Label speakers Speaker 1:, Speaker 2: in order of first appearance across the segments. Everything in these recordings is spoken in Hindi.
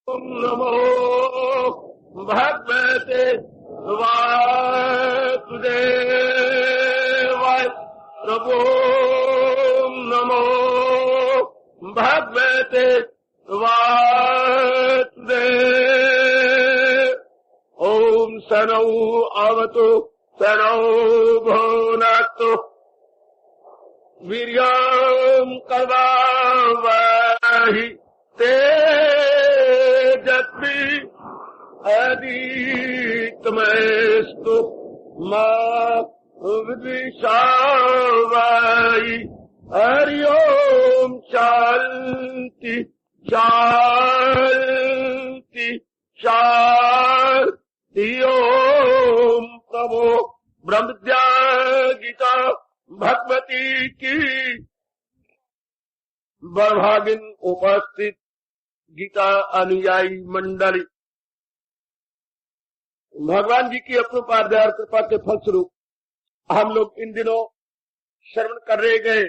Speaker 1: ओम नमो भगवते वासुदेवाय। प्रभो नमो भगवते वासुदेव। ओम सनौ अवतु सनौ भुनक्तु वीर्यं करवावहै तेजस्वी अधीतमस्तु मा विद्विषावहै। हरि ओम शांति शांति शांति। ओम प्रभो ब्रह्म विद्या गीता भगवती की बड़भागिन उपस्थित गीता अनुयायी मंडली, भगवान जी की अपरोपाध्याय कृपा के फलस्वरूप हम लोग इन दिनों श्रवण कर रहे गए।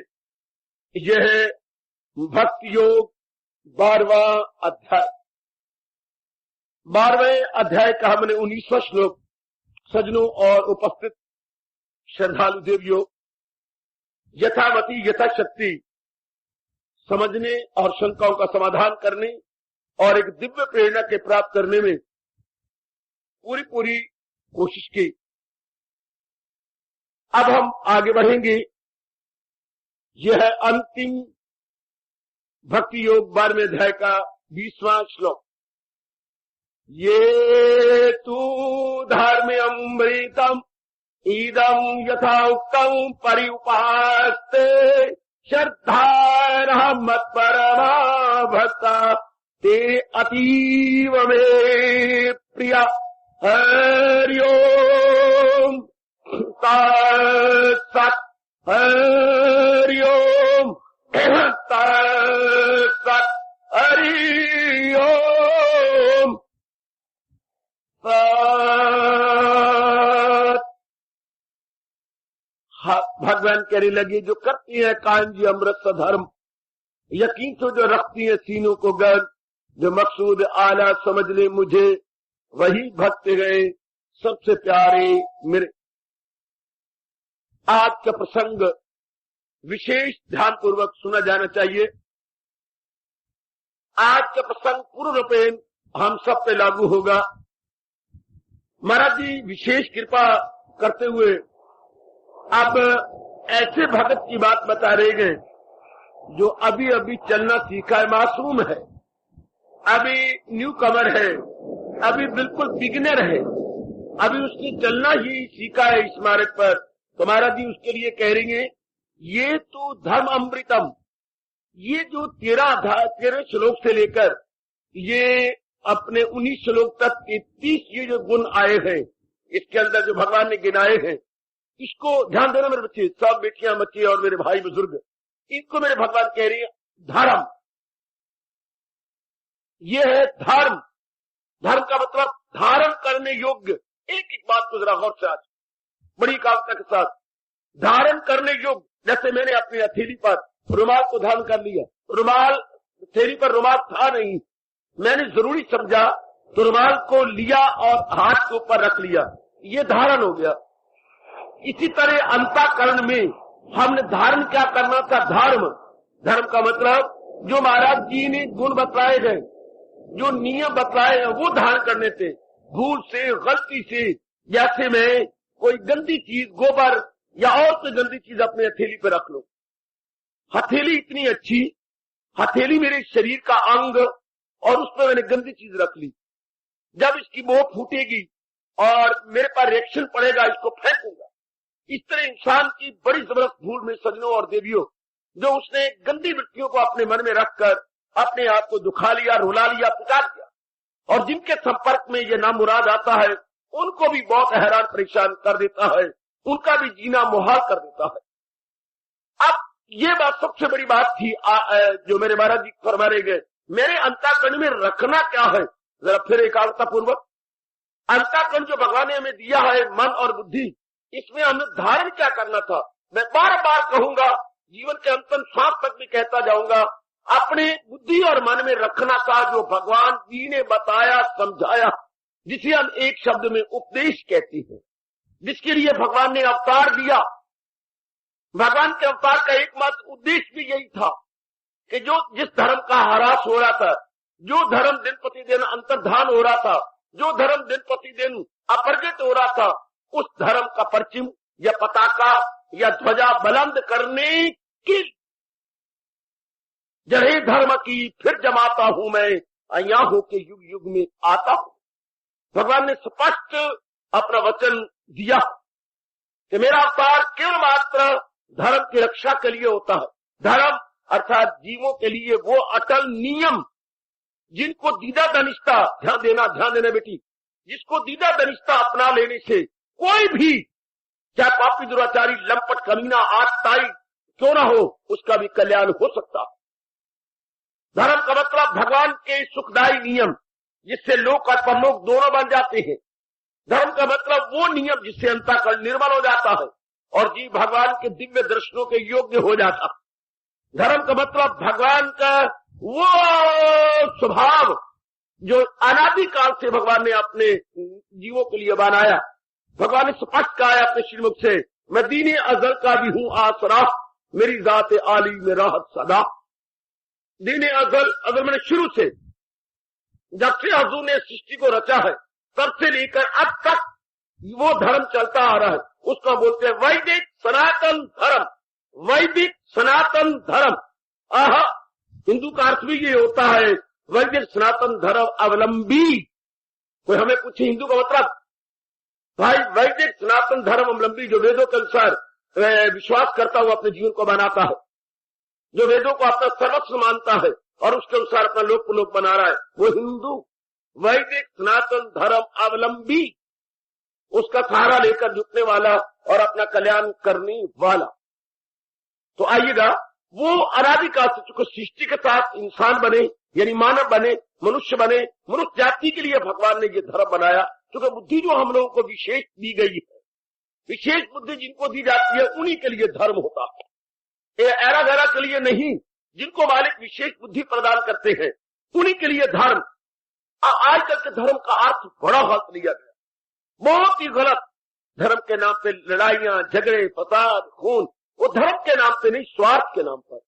Speaker 1: यह भक्ति योग 12वां अध्याय। 12वें अध्याय का हमने 19वां श्लोक सज्जनों और उपस्थित श्रद्धालु देवियों यथामति यथाशक्ति समझने और शंकाओं का समाधान करने और एक दिव्य प्रेरणा के प्राप्त करने में पूरी कोशिश की। अब हम आगे बढ़ेंगे। यह है अंतिम भक्ति योग 12वें अध्याय का 20वां श्लोक। ये तू धर्म्यमृतम् इदं यथा उक्तं परिउपास्ते श्रद्धारः मत्परमा भक्ता ते अतीव मे प्रिया। हरि ओम तत्सत्। हरि ओम तत्सत्। हरि ओम भगवान कहने लगे, जो करती है कांजी अमृत सा धर्म, यकीन तो जो रखती है सीनों को गर्म, जो मकसूद आला समझ ले मुझे, वही भक्त गए सबसे प्यारे मेरे। आज का प्रसंग विशेष ध्यान पूर्वक सुना जाना चाहिए। आज का प्रसंग पूर्ण रूपेण हम सब पे लागू होगा। महाराज जी विशेष कृपा करते हुए अब ऐसे भगत की बात बता रहे गए जो अभी अभी चलना सीखा है, मासूम है, अभी न्यू कमर है, अभी बिल्कुल बिगिनर है, अभी उसने चलना ही सीखा है इस मार्ग पर। तो महाराज जी उसके लिए कह रही हैं, ये तो धर्म अमृतम, ये जो 13 श्लोक से लेकर ये अपने 19 श्लोक तक 33 ये जो गुण आए हैं, इसके अंदर जो भगवान ने गिनाए हैं, इसको ध्यान देना मेरे बच्चे, सब बेटियां बच्चे और मेरे भाई बुजुर्ग, इनको मेरे भगवान कह रही है धर्म। ये है धर्म। धर्म का मतलब धारण करने योग्य। एक एक बात को जरा गौर से आज बड़ी कावता के साथ धारण करने योग्य। जैसे मैंने अपनी हथेली पर रुमाल को धारण कर लिया, रुमाल हथेली पर रुमाल था नहीं, मैंने जरूरी समझा तो रुमाल को लिया और हाथ के ऊपर रख लिया, ये धारण हो गया। इसी तरह अंतःकरण में हमने धारण क्या करना था, धर्म। धर्म का मतलब जो महाराज जी ने गुण बतलाए हैं, जो नियम बतलाए हैं, वो धारण करने थे। भूल से गलती से जैसे मैं कोई गंदी चीज, गोबर या और कोई गंदी चीज अपने हथेली पे रख लो, हथेली इतनी अच्छी, हथेली मेरे शरीर का अंग, और उस पर मैंने गंदी चीज रख ली, जब इसकी मोह फूटेगी और मेरे पास रिएक्शन पड़ेगा, इसको फेंकूंगा। इस तरह इंसान की बड़ी जबरदस्त भूल में सज्जनों और देवियों, जो उसने गंदी वृत्तियों को अपने मन में रखकर अपने आप को दुखा लिया, रुला लिया, पुकार दिया, और जिनके संपर्क में ये नामुराद आता है उनको भी बहुत हैरान परेशान कर देता है, उनका भी जीना मुहाल कर देता है। अब ये बात सबसे बड़ी बात थी जो मेरे महाराज जी फरमा रहे गए, मेरे अंतःकरण में रखना क्या है। जरा फिर एकाग्रता पूर्वक, अंतःकरण जो भगवान ने हमें दिया है, मन और बुद्धि, इसमें हमें धारण क्या करना था। मैं बार बार कहूंगा, जीवन के अंतिम श्वास तक भी कहता जाऊंगा, अपने बुद्धि और मन में रखना था जो भगवान जी ने बताया, समझाया, जिसे हम एक शब्द में उपदेश कहते हैं, जिसके लिए भगवान ने अवतार दिया। भगवान के अवतार का एकमात्र उद्देश्य भी यही था कि जो जिस धर्म का ह्रास हो रहा था, जो धर्म दिन प्रतिदिन अंतर्धान हो रहा था, जो धर्म दिन प्रतिदिन अपरजित हो रहा था, उस धर्म का परचम या पताका या ध्वजा बुलंद करने की जड़े धर्म की फिर जमाता हूं मैं, अया होके युग युग में आता हूं। भगवान ने स्पष्ट अपना वचन दिया कि मेरा अवतार केवल मात्र धर्म की रक्षा के लिए होता है। धर्म अर्थात जीवों के लिए वो अटल नियम जिनको दीदा दनिष्ठा, ध्यान देना बेटी, जिसको दीदा दनिष्ठा अपना लेने से कोई भी चाहे पापी दुराचारी लंपट कमीना आतताई क्यों ना हो, उसका भी कल्याण हो सकता। धर्म का मतलब भगवान के सुखदायी नियम जिससे लोक और परलोक दोनों बन जाते हैं। धर्म का मतलब वो नियम जिससे अंतःकरण निर्मल हो जाता है और जीव भगवान के दिव्य दर्शनों के योग्य हो जाता। धर्म का मतलब भगवान का वो स्वभाव जो अनादिकाल से भगवान ने अपने जीवों के लिए बनाया। भगवान ने स्पष्ट कहा है अपने श्रीमुख से, मैं दीने अजल का भी हूं आसरा, मेरी जात आली में राहत सदा। दीने अजल मैंने शुरू से, जब से हजूर ने सृष्टि को रचा है तब से लेकर अब तक वो धर्म चलता आ रहा है। उसका बोलते हैं वैदिक सनातन धर्म। वैदिक सनातन धर्म, हिंदू का अर्थ भी ये होता है वैदिक सनातन धर्म अवलंबी। कोई हमें पूछे हिंदू का मतलब, भाई वैदिक सनातन धर्म अवलंबी जो वेदों के अनुसार विश्वास करता हुआ अपने जीवन को बनाता है, जो वेदों को अपना सर्वस्व मानता है और उसके अनुसार अपना लोक बना रहा है, वो हिंदू। वैदिक सनातन धर्म अवलंबी, उसका सहारा लेकर झुकने वाला और अपना कल्याण करने वाला। तो आइएगा, वो अनादिकाल से चूंकि सृष्टि के साथ इंसान बने यानी मानव बने, मनुष्य बने, मनुष्य जाति के लिए भगवान ने ये धर्म बनाया। क्योंकि बुद्धि जो हम लोगों को विशेष दी गई है, विशेष बुद्धि जिनको दी जाती है उन्हीं के लिए धर्म होता है। ये एरा गैरा के लिए नहीं, जिनको मालिक विशेष बुद्धि प्रदान करते हैं उन्हीं के लिए धर्म। आजकल के धर्म का अर्थ बड़ा गलत लिया गया, बहुत ही गलत। धर्म के नाम पे लड़ाइयां, झगड़े, फसाद, खून, वो धर्म के नाम पे नहीं, स्वार्थ के नाम पर।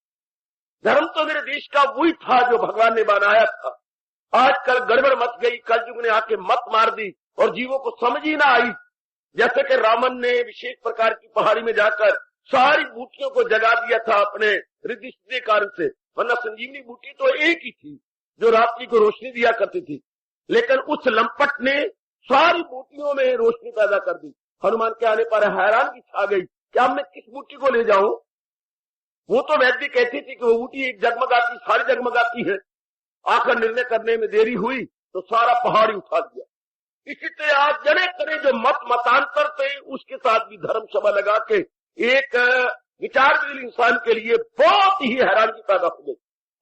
Speaker 1: धर्म तो मेरे देश का वही था जो भगवान ने बनाया था। आजकल गड़बड़ मच गई, कलयुग ने आके मत मार दी और जीवों को समझ ही ना आई। जैसे कि रावण ने विशेष प्रकार की पहाड़ी में जाकर सारी बूटियों को जगा दिया था अपने रिद्धि सिद्धि कारण से, वरना संजीवनी बूटी तो एक ही थी जो रात्रि को रोशनी दिया करती थी, लेकिन उस लंपट ने सारी बूटियों में रोशनी पैदा कर दी। हनुमान के आने पर हैरान की छा गई, क्या मैं किस बूटी को ले जाऊं? वो तो वैद्य कहती थी कि वो बूटी एक जगमगाती, सारी जगमगाती है। आखिर निर्णय करने में देरी हुई तो सारा पहाड़ी उठा दिया। इसी तरह आज जने करे जो मतांतर थे उसके साथ भी धर्म सभा लगा के एक विचारशील इंसान के लिए बहुत ही हैरानी पैदा हो गई।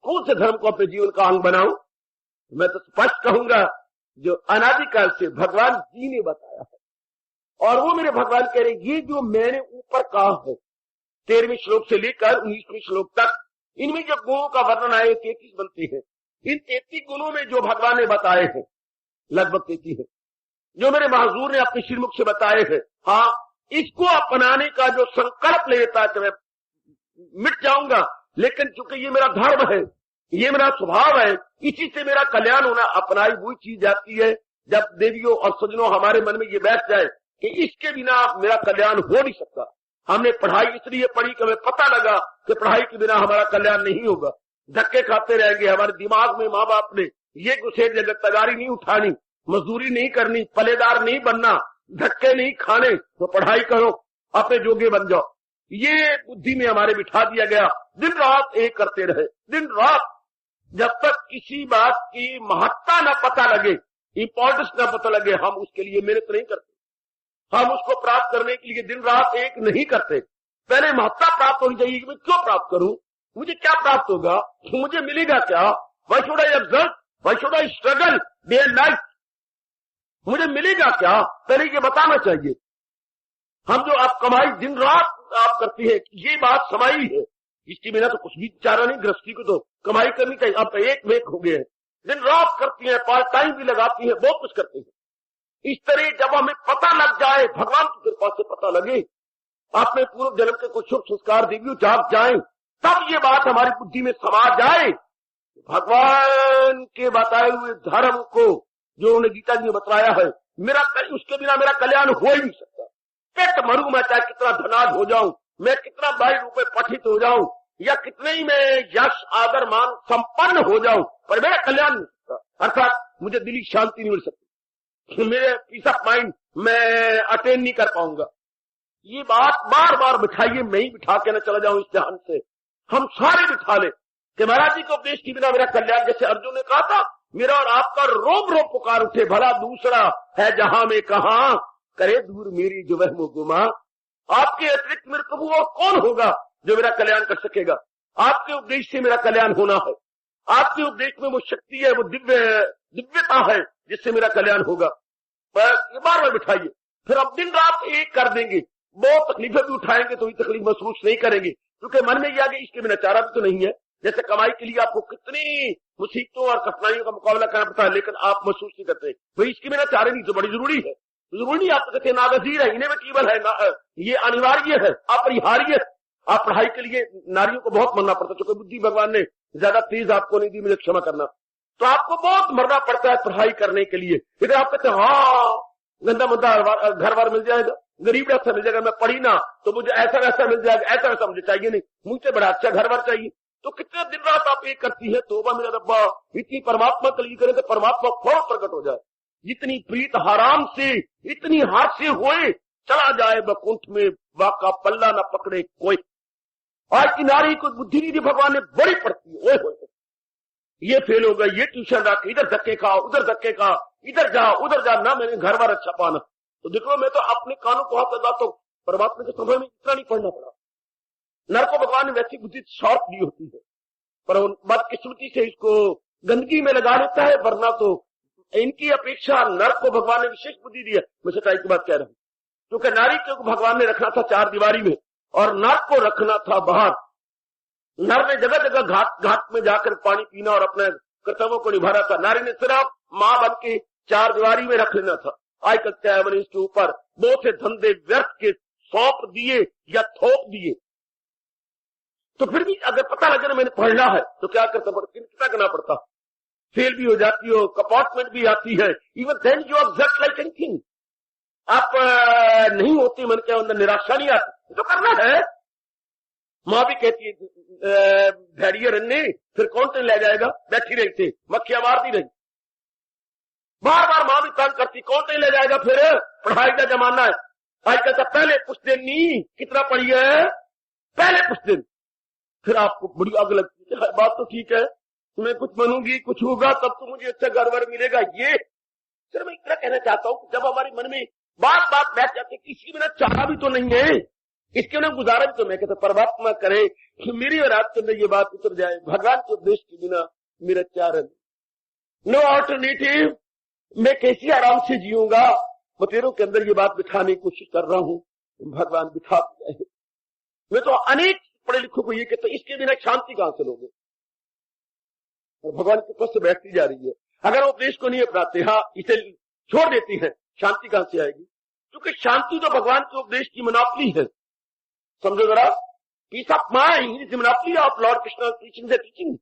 Speaker 1: कौन से धर्म को अपने जीवन का अंग बनाऊं? मैं तो स्पष्ट कहूंगा जो अनादिकाल से भगवान जी ने बताया है। और वो मेरे भगवान कह रहे, ये जो मैंने ऊपर कहा है 13वें श्लोक से लेकर 19वें श्लोक तक, इनमें जो गुणों का वर्णन आए 33 बनते हैं। इन 33 गुणों में जो भगवान ने बताए हैं, लगभग 33 है, जो मेरे महजूर ने अपने श्रीमुख से बताए हैं, हाँ, इसको अपनाने का जो संकल्प लेता है कि मैं मिट जाऊंगा, लेकिन चूंकि ये मेरा धर्म है, ये मेरा स्वभाव है, इसी से मेरा कल्याण होना, अपनाई हुई चीज जाती है। जब देवियों और सज्जनों हमारे मन में ये बैठ जाए कि इसके बिना मेरा कल्याण हो नहीं सकता। हमने पढ़ाई इसलिए पढ़ी कि हमें पता लगा कि पढ़ाई के बिना हमारा कल्याण नहीं होगा, धक्के खाते रहेंगे। हमारे दिमाग में माँ बाप ने ये घुसेड़ दिया, तगारी नहीं उठानी, मजदूरी नहीं करनी, पलेदार नहीं बनना, धक्के नहीं खाने, तो पढ़ाई करो, अपने जोगे बन जाओ। ये बुद्धि में हमारे बिठा दिया गया। दिन रात एक करते रहे, दिन रात, जब तक किसी बात की महत्ता न पता लगे, इंपॉर्टेंस न पता लगे, हम उसके लिए मेहनत नहीं करते। हम उसको प्राप्त करने के लिए दिन रात एक नहीं करते। पहले महत्ता प्राप्त होनी चाहिए कि मैं क्यों प्राप्त करूं, मुझे क्या प्राप्त होगा, मुझे मिलेगा क्या, why should I exert, why should I struggle day and night, मुझे मिलेगा क्या, पहले ये बताना चाहिए। हम जो आप कमाई दिन रात आप करती है, ये बात समाई है, इसके बिना तो कुछ भी चारा नहीं। गृहस्थी को तो कमाई करनी चाहिए। अब तो एक वेक हो गए हैं, दिन रात करती हैं, पार्ट टाइम भी लगाती हैं, बहुत कुछ करती हैं। इस तरह जब हमें पता लग जाए, भगवान की कृपा से पता लगे, आपने पूर्व जन्म के कुछ शुभ संस्कार दिव्य जाग जाए, तब ये बात हमारी बुद्धि में समा जाए, भगवान के बताए हुए धर्म को जो उन्होंने गीता जी में बताया है, उसके बिना मेरा कल्याण हो ही नहीं सकता। पेट मरू मैं, चाहे कितना धनाढ्य हो जाऊं, मैं कितना 22 रुपए पठित हो जाऊं, या कितने ही मैं यश आदर मान संपन्न हो जाऊं, पर मेरा कल्याण नहीं सकता। अर्थात मुझे दिली शांति नहीं मिल सकती, मेरे पीस ऑफ माइंड मैं अटेन नहीं कर पाऊंगा। ये बात बार बार बिठाइए, मैं ही बिठा के न चला जाऊं इस ध्यान से, हम सारे बिठा ले कि महाराज जी के उपदेश के बिना मेरा कल्याण, जैसे अर्जुन ने कहा था, मेरा और आपका रोम रोम पुकार उठे, भला दूसरा है जहां में कहां, करे दूर मेरी जो वह गुमा। आपके अतिरिक्त मेरे प्रभु और कौन होगा जो मेरा कल्याण कर सकेगा। आपके उपदेश से मेरा कल्याण होना है, आपके उपदेश में वो शक्ति है, वो दिव्यता है जिससे मेरा कल्याण होगा। पर ये बार बार बिठाइए, फिर अब दिन रात एक कर देंगे, बहुत तकलीफें भी उठाएंगे तो ये तकलीफ महसूस नहीं करेंगे, क्योंकि मन में ये आगे इसके बिना चारा भी तो नहीं है। जैसे कमाई के लिए आपको कितनी मुसीबतों और कठिनाइयों का मुकाबला करना पड़ता है, लेकिन आप महसूस नहीं करते, भाई इसके बिना चारे नहीं, तो बड़ी जरूरी है। जरूरी नहीं आप कहते नागजीर है, इनएविटेबल है, ये अनिवार्य है, अपरिहार्य है। आप पढ़ाई के लिए नारियों को बहुत मरना पड़ता है, क्योंकि बुद्धि भगवान ने ज्यादा तेज आपको नहीं दी, मुझे क्षमा करना, तो आपको बहुत मरना पड़ता है पढ़ाई करने के लिए। फिर आप कहते हैं हाँ गंदा मंदा घर बार मिल जाएगा, गरीब ऐसा मिल जाएगा, मैं पढ़ी ना तो मुझे ऐसा वैसा मिल जाएगा, ऐसा वैसा मुझे चाहिए नहीं, मुझसे बड़ा अच्छा घर बार चाहिए। तो कितने दिन रात आप ये करती है, तोबा मेरा रब्बा, इतनी परमात्मा के लिए करें तो परमात्मा फौरन प्रकट हो जाए। जितनी प्रीत हराम से इतनी हाथ से होए, चला जाए बकुंठ में वाका पल्ला न पकड़े कोई। आज की नारी को बुद्धि नहीं दी भगवान ने, बड़ी पड़ती है, ओए ये फेल हो गया, ये ट्यूशन रख, इधर धक्के खा, उधर धक्के खा, इधर जा उधर जा, ना मैंने घर बार अच्छा पाना। तो देखो मैं तो अपने कानों को हाथ लगा, तो परमात्मा के समय में इतना नहीं पढ़ना पड़ा। नर को भगवान ने वैसी बुद्धि शॉर्ट दी होती है, पर बदकिस्मती से इसको गंदगी में लगा लेता है, वरना तो इनकी अपेक्षा नर को भगवान ने विशेष बुद्धि दी है। मैं सच्चाई की बात कह रहा हूं, क्योंकि नारी को भगवान ने रखना था 4 दीवारी में और नर को रखना था बाहर। नर ने जगह जगह घाट घाट में जाकर पानी पीना और अपने कर्तव्यों को निभाना था, नारी ने सिर्फ मां बन के 4 दीवारी में रख लेना था। आजकल क्या है, मैंने इसके ऊपर बहुत से धंधे व्यर्थ के सौंप दिए या थोप दिए, तो फिर भी अगर पता लगे ना मैंने पढ़ना है तो क्या करता, कितना करना पड़ता, फेल भी हो जाती हो, कंपार्टमेंट भी आती है, even then you are just like anything, आप नहीं होती, मन के अंदर निराशा नहीं आती, तो करना है। मां भी कहती है धैर्य रन्ने, फिर कौन तेन ले जाएगा, बैठी रही थी मक्खियां मारती रही, बार बार मां भी तंग करती, कौन तेन ले जाएगा, फिर पढ़ाई का जमाना है। आजकल तो पहले कुछ दिन नहीं, कितना पढ़िए पहले कुछ दिन, फिर आपको बड़ी आग लगती है, बात तो ठीक है, मैं कुछ बनूंगी, कुछ होगा, तब तो मुझे अच्छा घर वर मिलेगा। ये सिर्फ मैं इतना कहना चाहता हूं, जब हमारे मन में बात बात बैठ जाती है, किसी बिना चाहा भी तो नहीं है, इसके बिना गुजारा भी तो, मैं कहता परमात्मा करे कि मेरी और आपके अंदर ये बात उतर जाए, भगवान के उपदेश के बिना मेरा चारण, नो ऑल्टरनेटिव, मैं कैसे आराम से जीऊंगा। बतेरों के अंदर ये बात बिठाने की कोशिश कर रहा हूं, भगवान बिठा दिया है। मैं तो अनेक पढ़े लिखों को ये कहता हूं, इसके बिना शांति कहां से लोगे, और भगवान के पास से बैठती जा रही है। अगर वो उपदेश को नहीं अपनाते, हाँ इसे छोड़ देती है, शांति कहां से आएगी, क्योंकि शांति तो भगवान के उपदेश की मोनोपोली है, समझो जरा, peace of mind is monopoly of Lord Krishna teaching the teaching.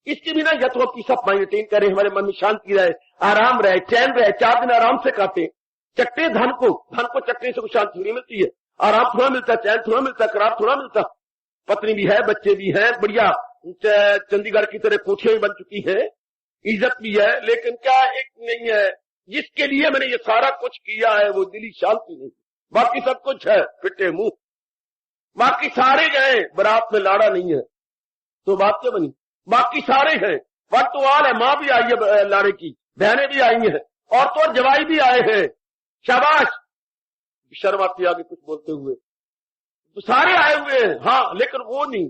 Speaker 1: इसके बिना या तो पीस ऑफ माइंड अटेन करें, हमारे मन में शांति रहे, आराम रहे, चैन रहे, 4 दिन आराम से काटे, चट्टे धन को चट्टे से कुछ शांति नहीं मिलती है, आराम थोड़ा मिलता है, चैन थोड़ा मिलता है, करार थोड़ा मिलता, पत्नी भी है, बच्चे भी हैं, बढ़िया चंडीगढ़ की तरह कोठियां भी बन चुकी है, इज्जत भी है, लेकिन क्या एक नहीं है जिसके लिए मैंने ये सारा कुछ किया है, वो दिली शांति नहीं। बाकी सब कुछ है फिटे मुंह, बाकी सारे गए, बारात में लाड़ा नहीं है, तो बात क्या बनी, बाकी सारे हैं, वर्तवाल है, माँ भी आई है लाड़े की, बहनें भी आई हैं, और तो जवाई भी आए हैं, शाबाश, शर्म आती आगे कुछ बोलते हुए, तो सारे आए हुए हैं, हाँ, लेकिन वो नहीं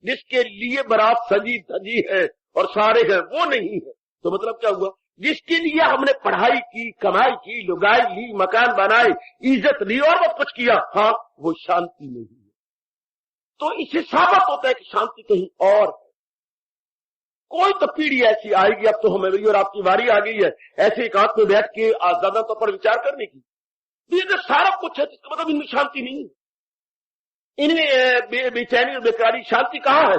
Speaker 1: जिसके लिए बारात सजी धजी है और सारे हैं, वो नहीं है। तो मतलब क्या हुआ, जिसके लिए हमने पढ़ाई की, कमाई की, लुगाई ली, मकान बनाए, इज्जत ली और बहुत कुछ किया, हाँ, वो शांति नहीं है। तो इससे साबित होता है कि शांति कहीं और है। कोई तो पीढ़ी ऐसी आएगी, अब तो हमें भी और आपकी बारी आ गई है ऐसे एकांत में बैठ के आजादा तौर पर विचार करने की। ये तो सारा कुछ है, इसका मतलब इनमें शांति नहीं है, इनमें बेचैनी और बेकरारी। शांति कहाँ है?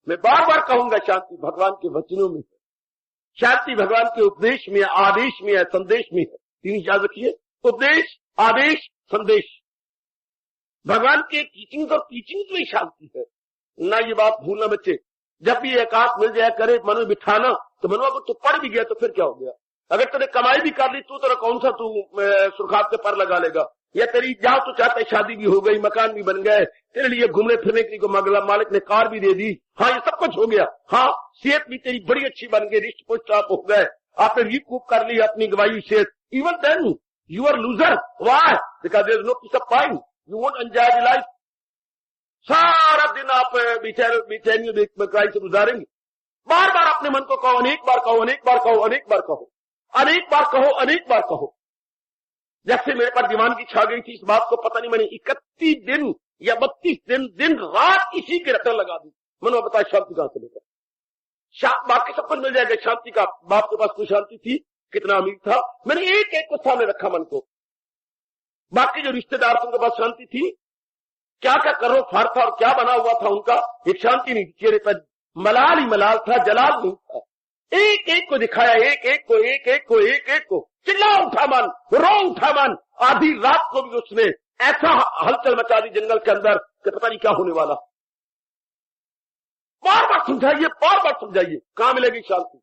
Speaker 1: मैं बार बार कहूंगा, शांति भगवान के वचनों में है, शांति भगवान के उपदेश में, आदेश में है, संदेश में है। तीन याद रखिए, उपदेश, आदेश, संदेश। भगवान के टीचिंग और टीचिंग में शांति है ना, ये बात भूलना बच्चे। जब भी एकांत मिल जाए करे मन में बिठाना, तो मनवा को तो पढ़ भी गया तो फिर क्या हो गया? अगर तूने कमाई भी कर ली तू तो कौन सा तू सुरखात के पर लगा लेगा? या तेरी जहां तो चाहते शादी भी हो गई, मकान भी बन गए, तेरे लिए घूमने फिरने के लिए मालिक ने कार भी दे दी, हाँ ये सब कुछ हो गया, हाँ सेहत भी तेरी बड़ी अच्छी बन गई, रिश्त पुष्ट आप हो गए, आपने रिकूप कर ली अपनी गवाई सेहत, even then you are loser. Why? Because there is no peace of mind, you won't enjoy the life. सारा दिन आप बेचैनी बेकरारी से गुजारेंगे। बार बार अपने मन को कहो, अनेक बार कहो, अनेक बार कहो, अनेक बार कहो, अनेक बार कहो, अनेक बार कहो। जैसे मेरे पर दीवानगी छा गई थी इस बात को, पता नहीं मैंने 31 दिन या 32 दिन दिन रात इसी के रटन लगा दी। मैंने बताया शांति कहां से लेकर बाकी सब कुछ मिल जाएगा। शांति का बाप के पास कोई शांति थी, कितना अमीर था, मैंने एक एक को सामने रखा मन को। बाकी जो रिश्तेदार थे उनके पास शांति थी, क्या क्या करो फार था और क्या बना हुआ था उनका, एक शांति नहीं थी चेहरे पर, मलाल ही मलाल था, जलाल नहीं था। एक एक को दिखाया, एक एक को, एक एक को, एक एक को, चिल्ला उठा मन, रो उठा मन। आधी रात को भी उसने ऐसा हलचल मचा दी जंगल के अंदर कि पता नहीं क्या होने वाला। बार बार समझाइए, बार बार समझाइए, कहां मिलेगी शांति?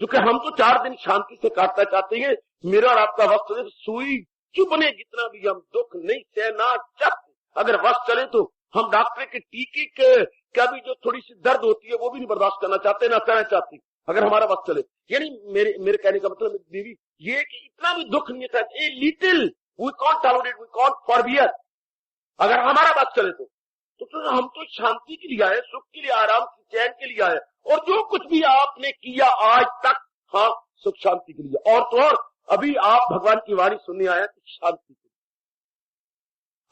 Speaker 1: क्योंकि हम तो 4 दिन शांति से काटना चाहते हैं। मेरा और आपका वक्त सुई चुभने जितना भी हम दुख नहीं सहना चाहते। अगर वक्त चले तो हम डॉक्टर के टीके का भी जो थोड़ी सी दर्द होती है वो भी नहीं बर्दाश्त करना चाहते, ना करना चाहती, अगर हमारा वक्त चले। यानी मेरे कहने का मतलब बीवी ये कि इतना भी दुख नहीं है, a little we can't tolerate, we can't forbear, अगर हमारा वक्त चले तो हम तो शांति के लिए आए, सुख के लिए, आराम चैन के लिए आए। और जो कुछ भी आपने किया आज तक, हाँ सुख शांति के लिए। और तो और अभी आप भगवान की वाणी सुनने आए तो शांति के लिए।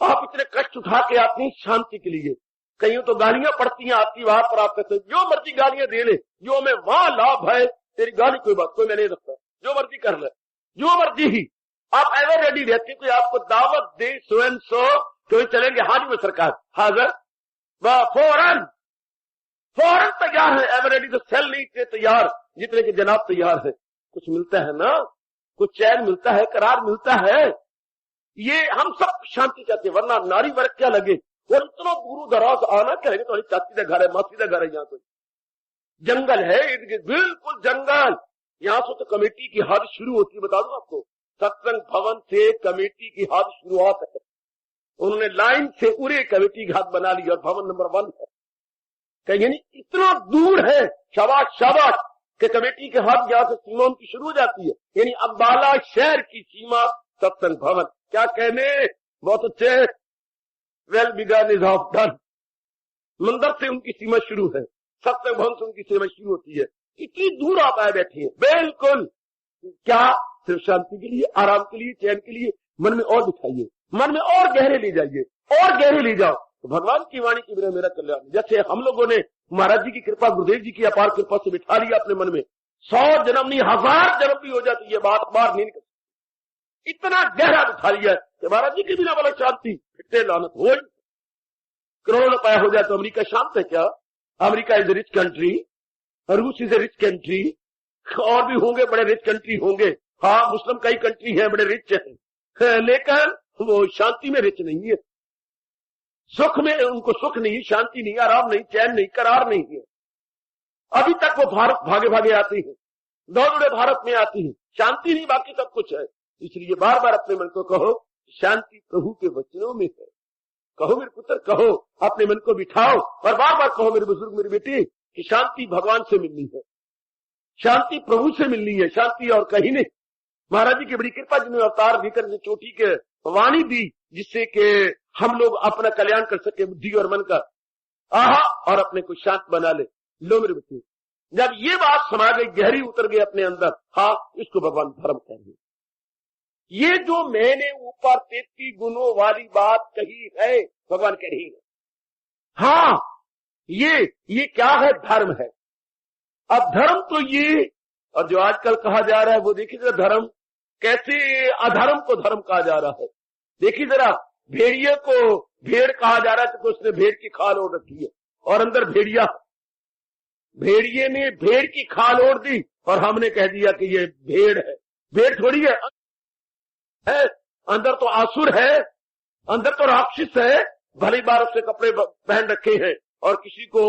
Speaker 1: आप इतने कष्ट उठा के आते हैं शांति के लिए। कहीं तो गालियां पड़ती हैं आपकी, वहां पर आप कहते हैं जो मर्जी गालियां दे ले, जो हमें वहां लाभ है, तेरी गाली कोई बात, कोई मैं नहीं रखता, जो मर्जी कर ले, जो मर्जी ही। आप एवर रेडी रहते, कोई आपको दावत दे सो एंड सो, कोई चलेंगे हाजी में सरकार हाजिर, फौरन फौरन तैयार है, एवर रेडी, तो सेल नहीं थे तैयार, जितने के जनाब तैयार है। कुछ मिलता है ना, कुछ चैन मिलता है, करार मिलता है। ये हम सब शांति चाहते हैं, वरना नारी वर्ग क्या लगे और इतना दूर दराज आना क्या लगे, तो चाची का घर है, मासी का घर है, यहाँ कोई जंगल है, बिल्कुल जंगल। यहाँ से तो कमेटी की हद शुरू होती है, बता दूं आपको, सत्संग भवन से कमेटी की हद शुरुआत है। उन्होंने लाइन से उरे कमेटी की हद बना ली और भवन नंबर 1 है। यानी इतना दूर है, शाबाश शाबाश, कि कमेटी के हद यहाँ से सीमा उनकी शुरू हो जाती है। यानी अम्बाला शहर की सीमा सत्संग भवन। क्या कहने, बहुत अच्छे, well begun is of done. मंदिर से उनकी सीमा शुरू है, सत्संग भवन से उनकी सीमा शुरू होती है। इतनी दूर आप आए बैठे हैं, बिल्कुल क्या, सिर्फ शांति के लिए, आराम के लिए, चैन के लिए। मन में और बिठाइए, मन में और गहरे ले जाइए, और गहरे ले जाओ, तो भगवान की वाणी के बिना मेरा कल्याण। जैसे हम लोगों ने महाराज जी की कृपा, गुरुदेव जी की अपार कृपा से बिठा लिया अपने मन में, 100 जन्म नहीं 1000 जन्म भी हो जाती, ये बात बार नहीं निकल, इतना गहरा बिठा लिया कि महाराज जी के बिना वाला शांति फिटते लानत हो। करोड़ों रुपया हो जाए तो अमेरिका शांत है क्या? America is a rich country, रूस इज ए रिच कंट्री, और भी होंगे बड़े रिच कंट्री होंगे, हाँ मुस्लिम कई कंट्री हैं बड़े रिच हैं, लेकिन वो शांति में रिच नहीं है, सुख में उनको सुख नहीं, शांति नहीं, आराम नहीं, चैन नहीं, करार नहीं है। अभी तक वो भारत भागे भागे आती है, दौड़े भारत में आती है, शांति नहीं, बाकी सब कुछ है। इसलिए बार बार अपने मन को कहो, शांति प्रभु के वचनों में है। कहो मेरे पुत्र, कहो, अपने मन को बिठाओ और बार बार कहो मेरे बुजुर्ग, मेरी बेटी, कि शांति भगवान से मिलनी है, शांति प्रभु से मिलनी है, शांति और कहीं नहीं। महाराज जी की बड़ी कृपा, जिन्होंने अवतार भीतर से चोटी के वाणी दी, जिससे कि हम लोग अपना कल्याण कर सके बुद्धि और मन का, आहा, और अपने को शांत बना ले। लो मेरे बच्चे, जब ये बात समा गई, गहरी उतर गई अपने अंदर, हाँ इसको भगवान धर्म कहेंगे। ये जो मैंने ऊपर 33 गुणों वाली बात कही है, भगवान कह रही है, हाँ ये क्या है, धर्म है। अब धर्म तो ये, और जो आजकल कहा जा रहा है वो देखिए जरा, धर्म कैसे अधर्म को धर्म कहा जा रहा है। देखिए जरा, भेड़िए को भेड़ कहा जा रहा है तो उसने भेड़ की खाल ओढ़ रखी है और अंदर भेड़िया, भेड़िए ने भेड़ की खाल ओढ़ दी और हमने कह दिया कि ये भेड़ है। भेड़ थोड़ी है, अंदर तो आसुर है, अंदर तो राक्षस है। भली बार उसने कपड़े पहन रखे हैं और किसी को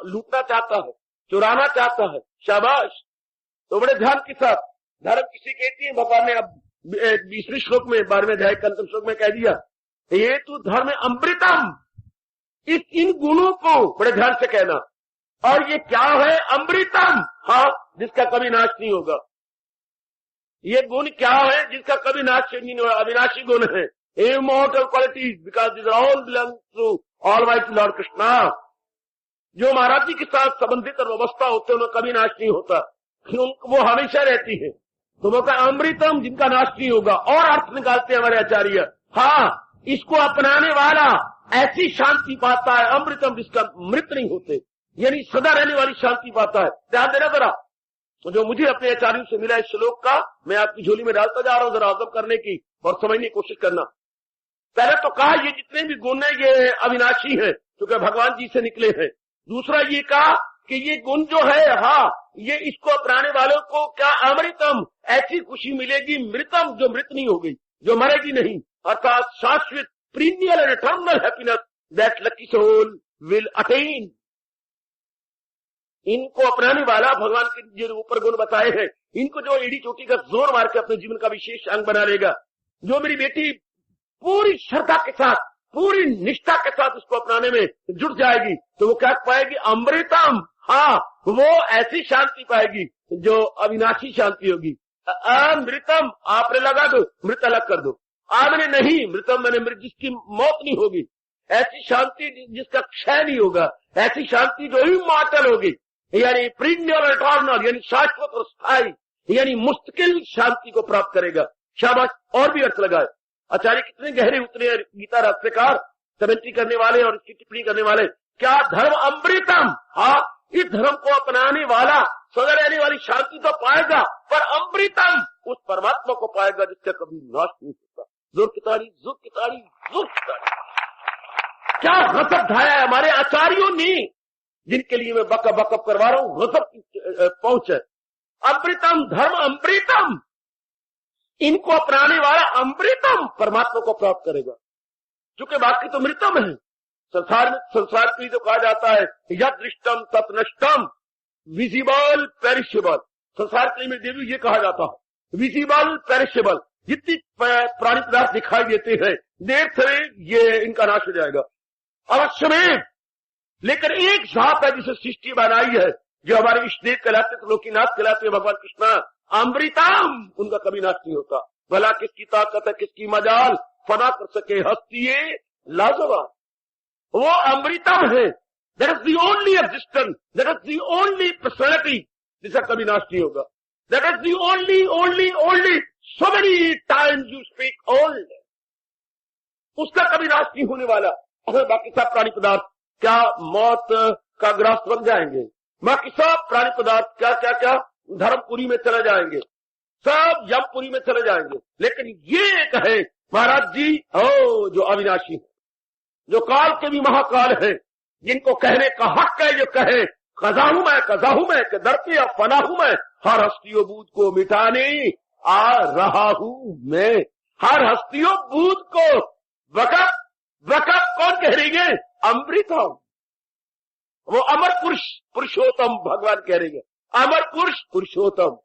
Speaker 1: लूटना चाहता है, चुराना चाहता है। शाबाश। तो बड़े ध्यान के साथ धर्म किसी कहती है, भगवान ने अब 20वें श्लोक में 12वें अध्याय के अंतिम श्लोक में कह दिया, ये तो धर्म अमृतम। इन गुणों को बड़े ध्यान से कहना। और ये क्या है? अमृतम। हाँ, जिसका कभी नाश नहीं होगा। ये गुण क्या है? जिसका कभी नाश नहीं होगा। अविनाशी गुण है, immortal qualities, because this all belong to almighty Lord Krishna. जो महाराज जी के साथ संबंधित अवस्था होते हैं उन्हें कभी नाश नहीं होता, वो हमेशा रहती है। तो वो कहा अमृतम, जिनका नाश नहीं होगा। और अर्थ निकालते हैं हमारे आचार्य, हाँ, इसको अपनाने वाला ऐसी शांति पाता है, अमृतम, जिसका मृत नहीं होते, यानी सदा रहने वाली शांति पाता है। ध्यान देना जरा, जो मुझे अपने आचार्यों से मिला इस श्लोक का मैं आपकी झोली में डालता जा रहा हूं, जरा हजम करने की और समझने की कोशिश करना। पहले तो कहा ये जितने भी गुण है ये अविनाशी है, क्योंकि भगवान जी से निकले हैं। दूसरा ये कहा कि ये गुण जो है, हाँ, ये इसको अपनाने वालों को क्या अमृतम, ऐसी खुशी मिलेगी, मृतम, जो मृत नहीं होगी, जो मरेगी नहीं, अर्थात शाश्वत, perennial and eternal happiness that lucky soul will attain। इनको अपनाने वाला भगवान के जो ऊपर गुण बताए हैं, इनको जो एड़ी चोटी का जोर मार के अपने जीवन का विशेष अंग बना लेगा, जो मेरी बेटी पूरी श्रद्धा के साथ, पूरी निष्ठा के साथ उसको अपनाने में जुट जाएगी, तो वो क्या पाएगी? अमृतम। हाँ, वो ऐसी शांति पाएगी जो अविनाशी शांति होगी। अमृतम आपने लगा दो, मृत अलग कर दो। आपने नहीं, मृतम मैंने मृत, जिसकी मौत नहीं होगी, ऐसी शांति जिसका क्षय नहीं होगा, ऐसी शांति जो इमॉर्टल होगी, यानी perennial eternal, यानी शाश्वत और स्थायी, यानी मुस्तकिल शांति को प्राप्त करेगा। शाबाश। और भी अर्थ लगाए आचार्य, कितने गहरे उतरे हैं गीता राष्ट्रकार, कमेंट्री करने वाले और इसकी टिप्पणी करने वाले। क्या धर्म अमृतम, हाँ, इस धर्म को अपनाने वाला सदा रहने वाली शांति तो पाएगा, पर अमृतम उस परमात्मा को पाएगा जिसका कभी नाश नहीं होता। जोर की ताड़ी, जोर की ताड़ी, जोर की ताड़ी। क्या गजब ढाया है हमारे आचार्यों ने, जिनके लिए मैं बकअप करवा रहा हूं, गजब पहुंच है। अमृतम, धर्म अमृतम, इनको अपनाने वाला अमृतम परमात्मा को प्राप्त करेगा, क्योंकि बाकी तो मृतम है। संसार के लिए तो कहा जाता है यद दृष्टम तत् नष्टम, विजिबल पेरिशेबल। संसार के लिए में देवी ये कहा जाता है विजिबल पेरिशेबल, जितनी प्राणी पदार्थ दिखाई देते हैं देर से ये इनका नाश हो जाएगा अवश्य में। लेकिन एक जात है जिसे सृष्टि बनाई है, जो हमारे इष्टदेव कहलाते, लोकीनाथ कहलाते, भगवान कृष्णा, अमृतम, उनका कभी नाश नहीं होता। भला किसकी ताकत है, किसकी मजाल, फना कर सके हस्तिये लाजवाब। वो अमृतम है। That is the only existence, that is the only personality जिसका कभी नाश नहीं होगा। That is the only so many times you speak old, उसका कभी नाश नहीं होने वाला। बाकी सब प्राणी पदार्थ क्या मौत का ग्रास बन जाएंगे, बाकी सब प्राणी पदार्थ क्या क्या क्या धर्मपुरी में चले जाएंगे, सब यमपुरी में चले जाएंगे। लेकिन ये एक है महाराज जी, ओ जो अविनाशी है, जो काल के भी महाकाल है, जिनको कहने का हक है, जो कहे कजाहू मैं के दर पे अब फना हूं मैं, हर हस्तियों बूद को मिटाने आ रहा हूं मैं। हर हस्तियों बूद को वकफ कौन कह रही है? अमृतम। वो अमर पुरुष पुरुषोत्तम भगवान कह रही है, अमर पुरुष पुरुषोत्तम।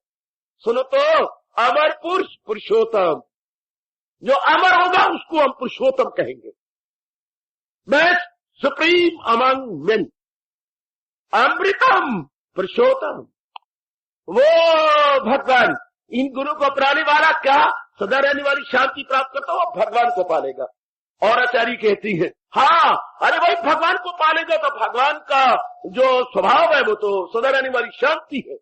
Speaker 1: सुनो तो, अमर पुरुष पुरुषोत्तम, जो अमर होगा उसको हम पुरुषोत्तम कहेंगे। बेस्ट सुप्रीम अमंग मेन, अमृतम पुरुषोत्तम। वो भगवान, इन गुणों को अपनाने वाला क्या सदा रहने वाली शांति प्राप्त करता, वो भगवान को पालेगा। और आचार्य कहती है, हाँ, अरे भाई भगवान को पालेगा तो भगवान का जो स्वभाव है वो तो सदा रहने वाली शांति है।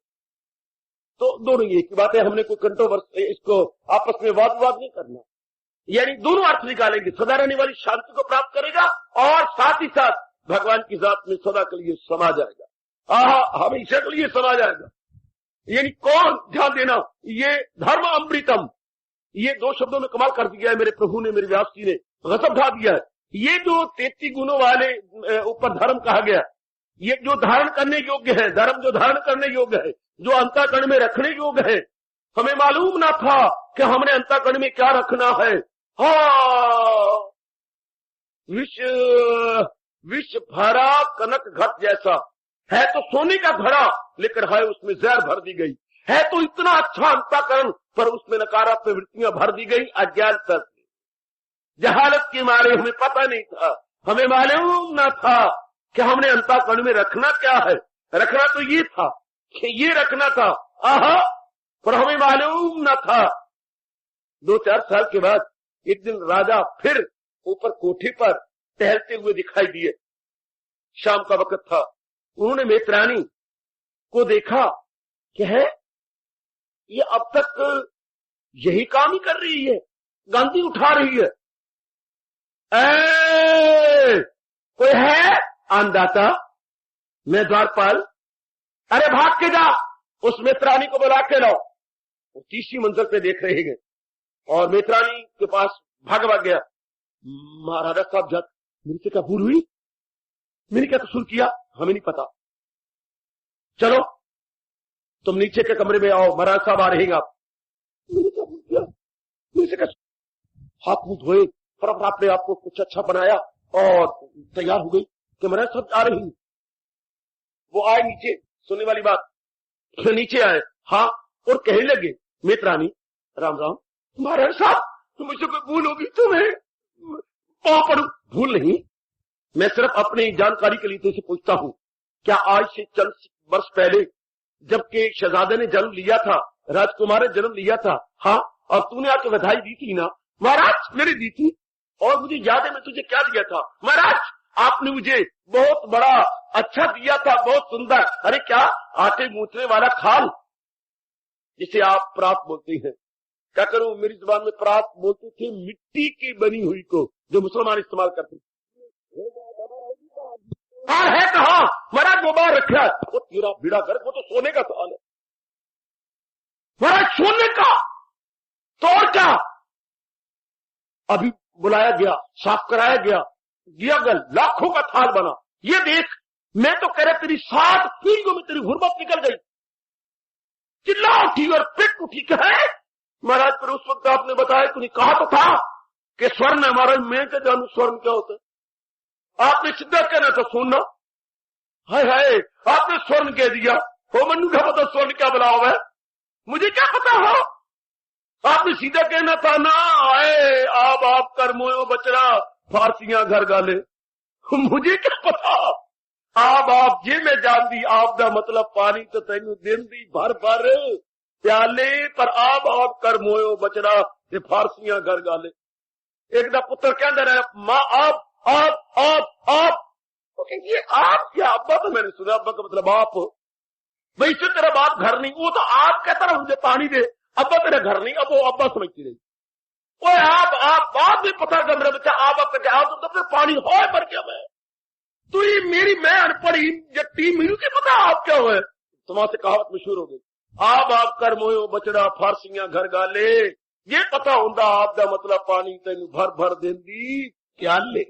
Speaker 1: तो दोनों ये की बात है, हमने कोई कंट्रोवर्सी इसको आपस में वाद विवाद नहीं करना, यानी दोनों अर्थ निकालेंगे। सदा रहने वाली शांति को प्राप्त करेगा और साथ ही साथ भगवान की जात में सदा के लिए समा जाएगा। हमेशा के लिए समा जाएगा। यानी कौन ध्यान देना, ये धर्म अमृतम, ये दो शब्दों में कमाल कर दिया है मेरे प्रभु ने, मेरे व्यास जी ने गजब ढा दिया है। ये जो 33 गुणों वाले ऊपर धर्म कहा गया, ये जो धारण करने योग्य है, धर्म जो धारण करने योग्य है, जो अंतःकरण में रखने योग्य है, हमें मालूम ना था कि हमने अंतःकरण में क्या रखना है। विष भरा कनक घट जैसा है, तो सोने का घड़ा, लेकिन है उसमें जहर भर दी गई। है तो इतना अच्छा अंतःकरण, पर उसमें नकारात्मक वृत्तियां भर दी गई अज्ञानता से, जहालत के मारे। हमें पता नहीं था, हमें मालूम ना था कि हमने अंतःकरण में रखना क्या है। रखना तो ये था कि ये रखना था, पर हमें मालूम ना था। 2-4 साल के बाद एक दिन राजा फिर ऊपर कोठी पर टहलते हुए दिखाई दिए। शाम का वक्त था। उन्होंने मेतरानी को देखा कि है ये अब तक यही काम ही कर रही है, गांधी उठा रही है। कोई है आनदाता? मैं द्वारपाल। अरे भाग के जा, उस मेतरानी को बुला के लाओ। वो 30वीं मंजिल पे देख रहे हैं और मेतरानी के पास भाग गया। महाराजा साहब जब मेरी से क्या भूल हुई, मैंने क्या कसूर किया, हमें नहीं पता, चलो तुम नीचे के कमरे में आओ, महाराज साहब आ रहे हैं आप। मैंने क्या भूल किया, मेरे से क्या, हाथ मुंह धोए, फटाफट आपने आपको कुछ अच्छा बनाया और तैयार हो गई कि महाराज साहब आ रही। वो आए नीचे, सुनने वाली बात, तो नीचे आए, हाँ, और कहने लगे मेतरानी राम राम, महाराज साहब मुझसे कोई भूल होगी तो मैं पाँव पड़ू। भूल नहीं, मैं सिर्फ अपनी जानकारी के लिए तुझसे पूछता हूं, क्या आज से चंद वर्ष पहले जबकि शहजादे ने जन्म लिया था, राजकुमार ने जन्म लिया था, हाँ, और तूने आके बधाई दी थी ना? महाराज मेरी दी थी, और मुझे याद है मैं तुझे क्या दिया था? महाराज आपने मुझे बहुत बड़ा अच्छा दिया था, बहुत सुंदर। अरे क्या, आटे मूछने वाला खाल, जिसे आप प्रात बोलते हैं। क्या करूं, मेरी जुबान में प्रात बोलते थे मिट्टी की बनी हुई को, जो मुसलमान इस्तेमाल करते। है कहा महाराज, वो बाहर रखा है, वो तेरा बीड़ा घर, वो तो सोने का थाल है महाराज, सोने का। तो और क्या, अभी बुलाया गया, साफ कराया गया, दिया गल, लाखों का थाल बना। ये देख, मैं तो कह रहा तेरी 7 पीढ़ियों में तेरी गुर्बत निकल गई। चिल्ला उठी और पिट उठी, कहे महाराज, पर उस वक्त आपने बताया, तूने कहा तो था कि स्वर्ण है। महाराज मैं क्या जानू स्वर्ण क्या होता है, आपने सीधा कहना था सुनना। हाय हाय, आपने स्वर्ण कह दिया, हो मनु क्या पता स्वर्ण क्या बना हुआ है, मुझे क्या पता हो। आपने सीधा कहना था ना, आए आप कर मोयो बचरा फारसियां घर गाले, मुझे क्या पता। आप जे मैं जान दी, आप दा मतलब पानी तो तेनू दिन दी भर भर प्याले, पर आप कर मोयो बचरा ते फारसियां घर गाले। एक दा पुत्र कहता रहा, माँ आप ये आप क्या, अब्बा तो मैंने सुना, अब्बा का मतलब आप, भाई से तेरा बाप घर नहीं, वो तो आप कहता रहा मुझे पानी दे, अब्बा तेरा घर नहीं, अब वो अब्बा समझती रही। ओए आप बात भी पता कर मेरा बच्चा, आप तो फिर पानी हो पर क्या मैं, तो ये मेरी मैं अनपढ़ी जट्टी मेरू के पता आप क्या हुए। तुम्हारे कहावत मशहूर हो गई, आप कर मोयो बचड़ा फारसियां घर गाले, ये पता होंदा आप दा मतलब पानी तेन भर भर देंदी क्या ले।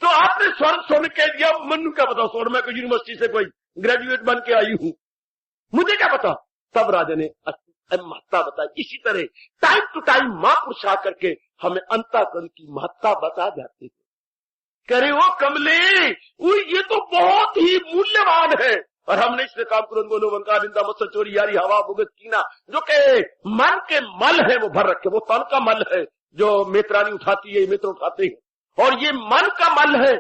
Speaker 1: तो आपने स्वर्ण स्वर्ण कह दिया, मनु क्या पता स्वर्ण, मैं कोई यूनिवर्सिटी से कोई ग्रेजुएट बन के आई हूं, मुझे क्या पता। तब राजा ने महत्ता बताई। इसी तरह टाइम टू टाइम महापुरुष आकर के हमें अंतःकरण की महत्ता बता जाते हैं। करे वो कमले, ये तो बहुत ही मूल्यवान है, और हमने इससे काम करो बोलो वंकार निंदा मत्सर चोरी यारी हवा भुगत कीना, जो के मन के मल है वो भर रखे, वो तन का मल है जो मेतरानी उठाती है, मित्र उठाते हैं, और ये मन का मल है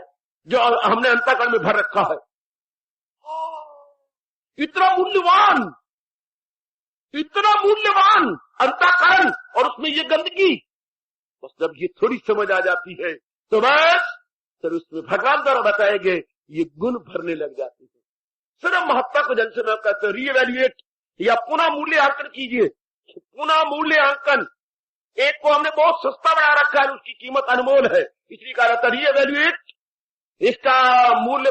Speaker 1: जो हमने अंतःकरण में भर रखा है। इतना मूल्यवान अंतःकरण, और उसमें ये गंदगी, बस जब ये थोड़ी समझ आ जाती है तो बस फिर उसमें भगवान द्वारा बताए गए ये गुण भरने लग जाते हैं। सिर्फ महत्ता को जन से मैं कहता हूं रीएवैल्यूएट या पुनः मूल्यांकन कीजिए। पुनः मूल्यांकन, एक को हमने बहुत सस्ता बना रखा है, उसकी कीमत अनमोल है, इसलिए कहा जाता है रीएवैल्यूएट, इसका मूल्य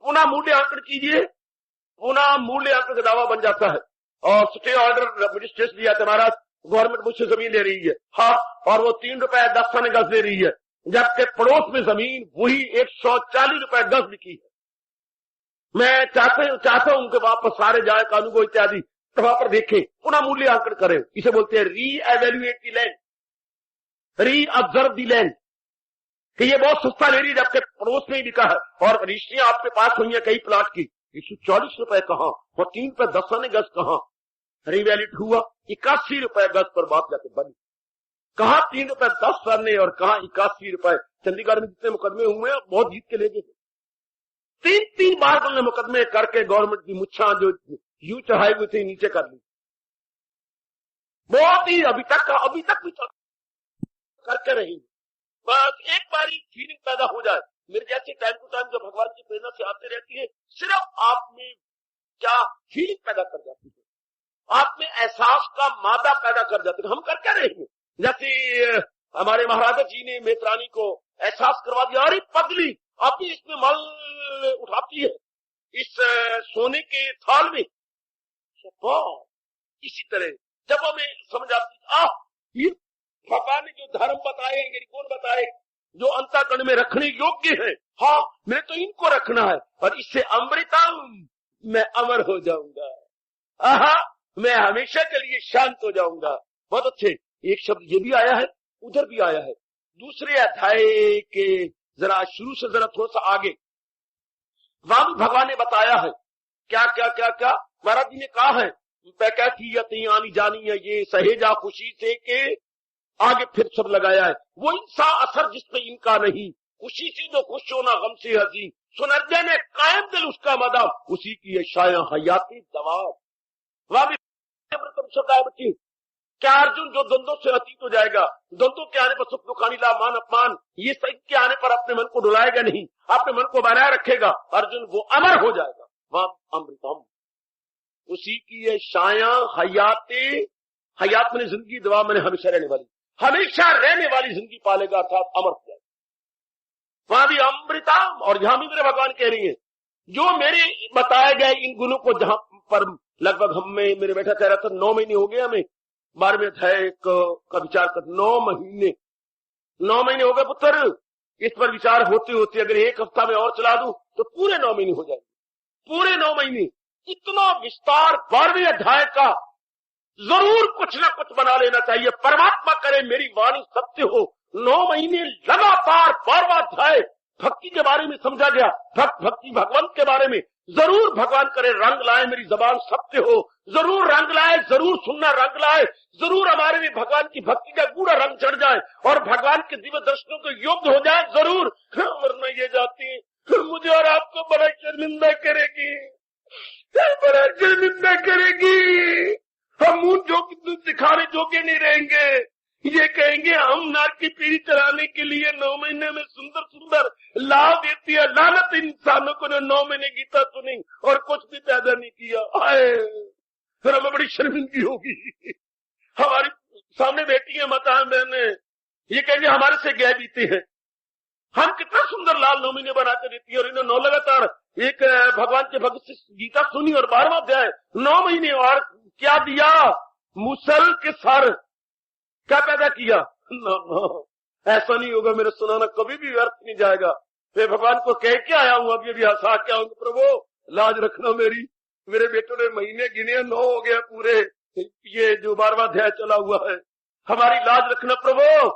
Speaker 1: पुनः मूल्यांकन कीजिए, पुनः मूल्यांकन का दावा बन जाता है और स्टे ऑर्डर मजिस्ट्रेट दिया था महाराज, गवर्नमेंट मुझसे जमीन ले रही है, हाँ, और वो 3 रुपए 10 आने गज ले रही है, जबकि पड़ोस में जमीन वही 140 रुपए गज बिकी है। मैं चाहता हूं कि वापस सारे जाए कानून को इत्यादि, तो वहां पर देखें, पुनः मूल्यांकन करें। इसे बोलते हैं री एवेल्युएट दी लैंड, री ऑब्जर्व दी लैंड, कि ये बहुत सस्ता ले रही है जबकि पड़ोस में ही बिका है, और रजिस्ट्रियां आपके पास हुई है कई प्लाट की, 140 रुपए कहां और 3 रुपए 10 आने गज कहां, रिवैलिड हुआ 81 रुपए गज पर बात जाके बनी। कहां 3 रुपए 10 आने और कहां 81 रुपए। चंडीगढ़ में जितने मुकदमे हुए हैं बहुत जीत के ले गए, 3 बार उन्होंने मुकदमे करके गवर्नमेंट की मुच्छा जो यूं चढ़ाई हुई थी नीचे कर ली। बहुत ही अभी तक भी करके रही। बस एक बार फीलिंग पैदा हो जाए, मेरे जैसे टाइम टू टाइम जो भगवान की प्रेरणा से आते रहती है, सिर्फ आप में क्या फीलिंग पैदा कर जाती है, आप में एहसास का मादा पैदा कर जाते हैं। हम कर क्या रहे हैं, जैसे हमारे महाराजा जी ने मेतरानी को एहसास करवा दिया, अरे पगली अभी इसमें मल उठाती है इस सोने के थाल में। इसी तरह जब हमें समझ आती, ये भगवान ने जो धर्म बताए हैं, ये कौन बताए, जो अंतःकरण में रखने योग्य है, हाँ मैं तो इनको रखना है, और इससे अमृतम मैं अमर हो जाऊंगा, आहा मैं हमेशा के लिए शांत हो जाऊंगा। बहुत अच्छे, एक शब्द ये भी आया है, उधर भी आया है, दूसरे अध्याय के जरा शुरू से जरा थोड़ा सा आगे, वहां भी भगवान ने बताया है क्या क्या क्या क्या महाराज जी ने कहा है, पैकैफियत आनी जानी है ये सहेजा खुशी से के आगे फिर सब लगाया है, वो इंसान असर जिसमें इनका नहीं, खुशी से जो खुश होना गम से हसी, सुनर्जय ने कायम दिल उसका मदाम, उसी की ये शाया हयाती दवा। वहां भी बच्चे, क्या अर्जुन जो द्वंद्वों से अतीत हो जाएगा, द्वंद्वों के आने पर सुख दुखानी लाभ मान अपमान, ये सब के आने पर अपने मन को डुलाएगा नहीं, अपने मन को बनाए रखेगा, अर्जुन वो अमर हो जाएगा। वहां अमृतम, उसी की ये शाया हयात मैंने जिंदगी, दवा मैंने हमेशा रहने वाली जिंदगी पालेगा, अर्थात अमर हो जाएगा। वहां भी अमृतम, और यहां भी मेरे भगवान कह रही है, जो मेरे बताए गए इन गुणों को, जहां पर लगभग हमें मेरे बेटा कह रहा था 9 महीने हो गए, हमें 12वें अध्याय का विचार कर, 9 महीने हो गए पुत्र, इस पर विचार होते होते अगर 1 हफ्ता में और चला दूं तो पूरे 9 महीने हो जाएंगे, पूरे 9 महीने। इतना विस्तार 12वें अध्याय का जरूर कुछ ना कुछ बना लेना चाहिए। परमात्मा करे मेरी वाणी सत्य हो, 9 महीने लगातार 12वां अध्याय भक्ति के बारे में समझा गया, भक्ति भगवंत के बारे में, जरूर भगवान करे रंग लाए, मेरी जबान सत्य हो, जरूर रंग लाए, जरूर सुनना रंग लाए, जरूर हमारे में भगवान की भक्ति का गूढ़ा रंग चढ़ जाए और भगवान के दिव्य दर्शनों को योग्य हो जाए, जरूर। वरना ये जाती मुझे और आपको बड़ा शर्मिंदा करेगी, हम मुंह जो दिखाने जोगे नहीं रहेंगे, ये कहेंगे हम नार की पीढ़ी चलाने के लिए 9 महीने में सुंदर सुंदर लाभ देती है, लानत इंसानों को ने 9 महीने गीता सुनी और कुछ भी पैदा नहीं किया, आए फिर हमें बड़ी शर्मिंदगी होगी। हमारी सामने बेटी है माता बहने, ये कहेंगे हमारे से गए बीते हैं, हम कितना सुंदर लाल 9 महीने बना के देती है, और इन्हें 9 लगातार एक भगवान के भक्त से गीता सुनी और 12वां अध्याय 9 महीने, और क्या दिया, मुसल के सर क्या पैदा किया। ऐसा नहीं होगा, मेरा सुनाना कभी भी व्यर्थ नहीं जाएगा। फिर भगवान को कह के आया हूं, अभी हंसा के आऊंगा, प्रभु लाज रखना मेरे बेटों ने महीने गिने 9 हो गया पूरे, ये जो 12वां अध्याय चला हुआ है, हमारी लाज रखना प्रभु,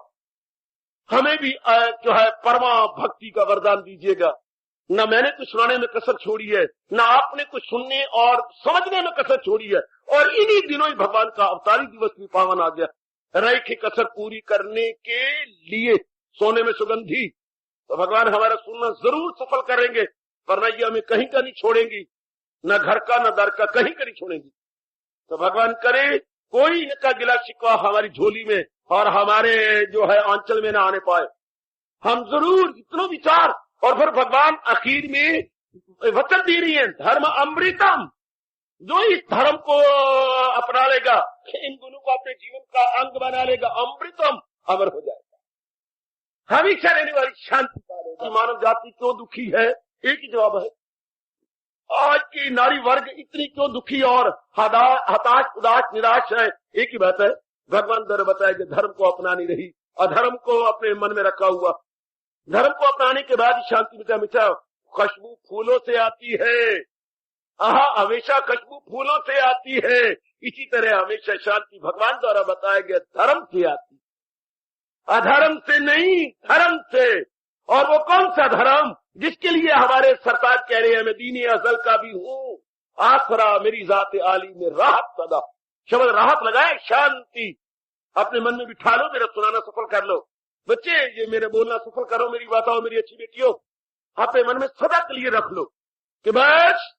Speaker 1: हमें भी जो है परमा भक्ति का वरदान दीजिएगा। न मैंने कुछ सुनाने में कसर छोड़ी है, न आपने कुछ सुनने और समझने में कसर छोड़ी है, और इन्हीं दिनों ही भगवान का अवतारी दिवस भी पावन आ गया, रह की कसर पूरी करने के लिए सोने में सुगंधी। तो भगवान हमारा सुनना जरूर सफल करेंगे, वरना ये हमें कहीं का नहीं छोड़ेंगी, न घर का न दर का, कहीं का नहीं छोड़ेंगी। तो भगवान करे कोई इनका गिला शिकवा हमारी झोली में और हमारे जो है आंचल में न आने पाए। हम जरूर इतना विचार, और फिर भगवान आखिर में वचन दे रही है, धर्म अमृतम, जो इस धर्म को अपना लेगा, इन गुणों को अपने जीवन का अंग बना लेगा, अमृतम अमर हो जाएगा, हमेशा रहने वाली शांति पालेगा। मानव जाति क्यों दुखी है, एक ही जवाब है, आज की नारी वर्ग इतनी क्यों दुखी और हताश, उदास, निराश है? एक ही बात है, भगवान द्वारा बताया कि धर्म को अपना नहीं रही, अधर्म को अपने मन में रखा हुआ। धर्म को अपनाने के बाद ही शांति मिटा मिटा खुशबू फूलों से आती है। हमेशा खुशबू फूलों से आती है। इसी तरह हमेशा शांति भगवान द्वारा बताया गया धर्म से आती, अधर्म से नहीं, धर्म से। और वो कौन सा धर्म जिसके लिए हमारे सरकार कह रहे हैं मैं दीनी अजल का भी हूँ, आसरा मेरी जाते आली में राहत सदा। शब्द राहत लगाए, शांति अपने मन में बिठा लो, मेरा सुनाना सफल कर लो। बच्चे ये मेरे बोलना सफल करो, मेरी बात आओ, मेरी अच्छी बेटियों, अपने मन में सदा के लिए रख लो कि बस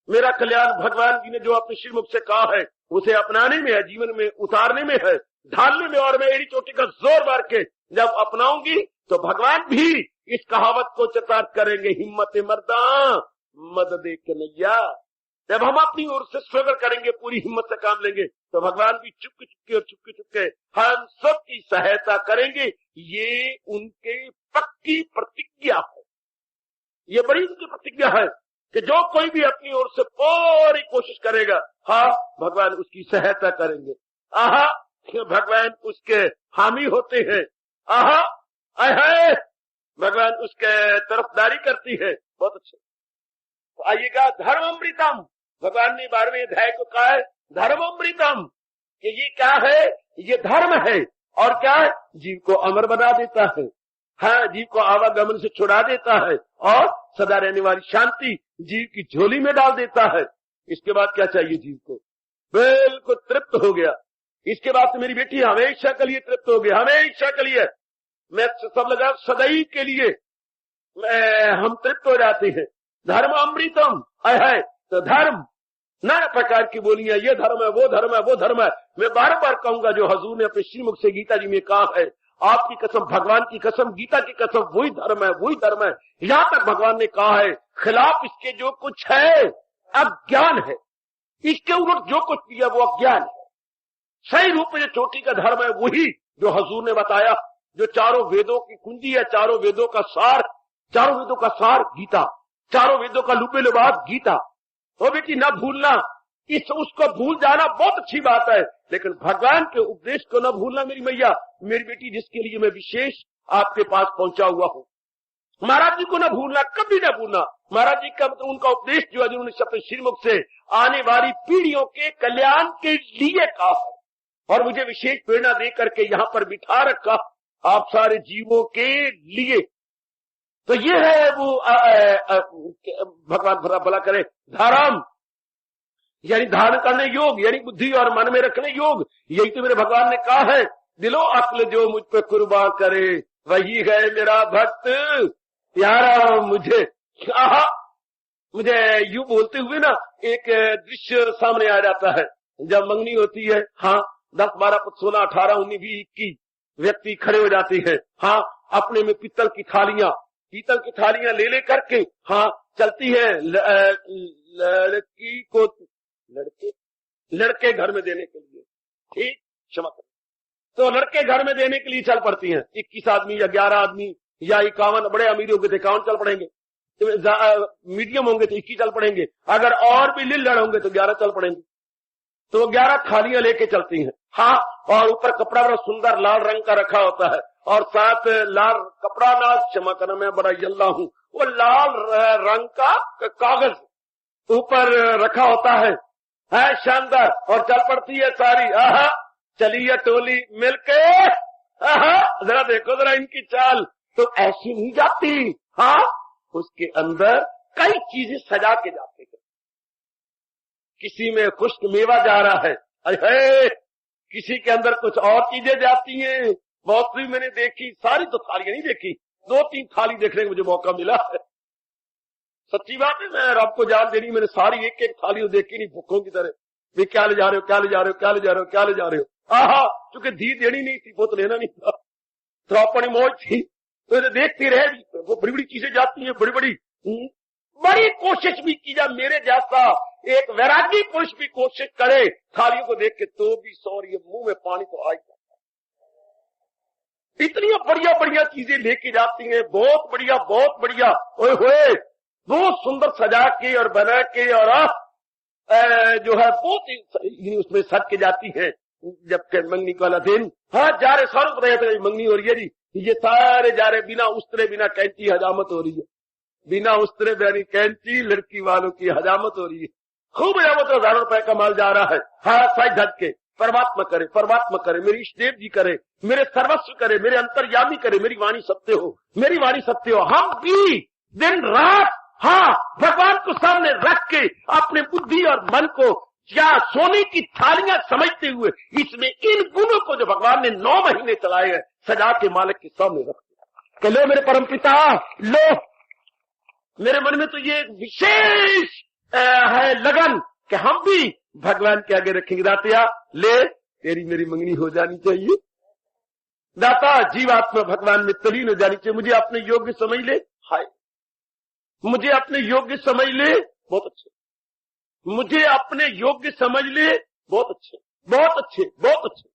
Speaker 1: मेरा कल्याण भगवान जी ने जो अपने श्रीमुख से कहा है उसे अपनाने में है, जीवन में उतारने में है, ढालने में। और मैं एड़ी चोटी का जोर मार के जब अपनाऊंगी तो भगवान भी इस कहावत को चरितार्थ करेंगे, हिम्मत मर्दा मदद कन्हैया। जब हम अपनी ओर से स्ट्रगल करेंगे, पूरी हिम्मत से काम लेंगे, तो भगवान भी चुपके चुपके और चुपके चुपके हम सब की सहायता करेंगे। ये उनके पक्की प्रतिज्ञा है, ये बड़ी उनकी प्रतिज्ञा है कि जो कोई भी अपनी ओर से पूरी कोशिश करेगा, भगवान उसकी सहायता करेंगे। भगवान उसके हामी होते हैं। भगवान उसके तरफदारी करती है। बहुत अच्छे। तो आइएगा, धर्ममृतम, भगवान ने 12वें अध्याय को कहा है धर्ममृतम, कि ये क्या है? ये धर्म है। और क्या है? जीव को अमर बना देता है, जीव को आवागमन से छुड़ा देता है और सदा रहने वाली शांति जीव की झोली में डाल देता है। इसके बाद क्या चाहिए जीव को? बिल्कुल तृप्त हो गया। इसके बाद तो मेरी बेटी हमेशा के लिए तृप्त हो गया, हमेशा के लिए। मैं सब लगा सदैव के लिए हम तृप्त हो जाते हैं। धर्म अमृतम है, तो धर्म नाना प्रकार की बोलियां, ये धर्म है, वो धर्म है, वो धर्म है। मैं बार बार कहूंगा जो हजूर ने अपने श्रीमुख से गीता जी में कहा है, आपकी कसम, भगवान की कसम, गीता की कसम, वही धर्म है, वही धर्म है। यहां तक भगवान ने कहा है खिलाफ इसके जो कुछ है अज्ञान है, इसके उलट जो कुछ भी है वो अज्ञान है। सही रूप में जो चोटी का धर्म है वही जो हजूर ने बताया, जो चारों वेदों की कुंजी है, चारों वेदों का सार, चारों वेदों का सार गीता, चारों वेदों का लुबे लुबाब गीता। तो बेटी न भूलना, उसको भूल जाना बहुत अच्छी बात है, लेकिन भगवान के उपदेश को न भूलना मेरी मैया, मेरी बेटी, जिसके लिए मैं विशेष आपके पास पहुंचा हुआ हूं। महाराज जी को न भूलना, कभी न भूलना। महाराज जी का मतलब उनका उपदेश जो है, जिन्होंने अपने श्रीमुख से आने वाली पीढ़ियों के कल्याण के लिए कहा है और मुझे विशेष प्रेरणा दे करके यहाँ पर बिठा रखा आप सारे जीवों के लिए। तो ये है वो भगवान भला करे धर्म, यानी धारण करने योग, यानी बुद्धि और मन में रखने योग। यही तो मेरे भगवान ने कहा है, दिलो अक्ल जो मुझ पे कुर्बान करे वही है मेरा भक्त यारा। मुझे यूं बोलते हुए ना एक दृश्य सामने आ जाता है, जब मंगनी होती है, 10, 12, 16, 18, 19, 20, 21 व्यक्ति खड़े हो जाते हैं। अपने में पीतल की थालियां ले करके चलती है लड़की को लड़के घर में देने के लिए। ठीक, क्षमा करें, तो लड़के घर में देने के लिए चल पड़ती हैं। 21 आदमी या 11 आदमी या 51, बड़े अमीर होंगे तो 51 चल पड़ेंगे, मीडियम होंगे तो 21 चल पड़ेंगे, अगर और भी लिल्लड़ होंगे तो 11 चल पड़ेंगे। तो 11 थालियां लेके चलती हैं। और ऊपर कपड़ा बड़ा सुंदर लाल रंग का रखा होता है और साथ लाल कपड़ा ना, क्षमा करना मैं बड़ा यल्ला हूं, वो लाल रंग का कागज ऊपर रखा होता है शानदार, और चल पड़ती है सारी। चलिए टोली मिलके, जरा देखो जरा इनकी चाल, तो ऐसी नहीं जाती। उसके अंदर कई चीजें सजा के जाते हैं। किसी में खुश्क मेवा जा रहा है, अरे किसी के अंदर कुछ और चीजें जाती हैं। बहुत सी मैंने देखी, सारी तो थालियां नहीं देखी, 2-3 थाली देखने का मुझे मौका मिला है। सच्ची बात है, मैं आपको जान देनी, मैंने सारी एक एक थाली देखी नहीं, भूखों की तरह। वे क्या ले जा रहे हो, क्या ले जा रहे हो, क्या ले जा रहे हो, क्या ले जा रहे हो। चूंकि धी देनी नहीं थी, वो तो लेना नहीं था, तो अपनी मौज थी, तो इसे देखती रहे। वो बड़ी बड़ी चीजें जाती हैं, बड़ी कोशिश भी की जा, मेरे जैसा एक वैरागी पुरुष भी कोशिश करे थालियों को देख के, तो भी सॉरी मुंह में पानी तो आ ही जाता है। इतनी बढ़िया बढ़िया चीजें लेके जाती हैं, बहुत बढ़िया, बहुत बढ़िया। ओए होए, बहुत सुंदर सजा के और बना के और जो है बहुत ही उसमें सज के जाती है। जब मंगनी वाला दिन, हाँ जा रहे 100 रुपये तो मंगनी हो रही है जी, ये सारे जा रहे बिना उस्तरे बिना कैंची हजामत हो रही है, बिना उस्तरे बिना कैंची लड़की वालों की हजामत हो रही है, खूब हजामत, 1000 रुपए का माल जा रहा है। हाँ साई ढक के परमात्मा करे, परमात्मा करे, मेरी इष्टदेव जी करे, मेरे सर्वस्व करे, मेरे अंतर्यामी करे, मेरी वाणी सत्य हो, मेरी वाणी सत्य हो। हम भी दिन रात हाँ भगवान को सामने रख के अपने बुद्धि और मन को क्या सोने की थालियां समझते हुए इसमें इन गुणों को जो भगवान ने 9 महीने चलाए हैं सजा के मालिक के सामने रखते कि लो मेरे परमपिता, लो मेरे मन में तो ये विशेष है लगन कि हम भी भगवान के आगे रखेंगे। दातिया ले तेरी मेरी मंगनी हो जानी चाहिए, दाता जीवात्मा भगवान में तलीन हो जानी चाहिए, मुझे अपने योग्य समझ ले, हाय मुझे अपने योग्य समझ ले, बहुत अच्छे, मुझे अपने योग्य समझ ले, बहुत अच्छे, बहुत अच्छे, बहुत अच्छे।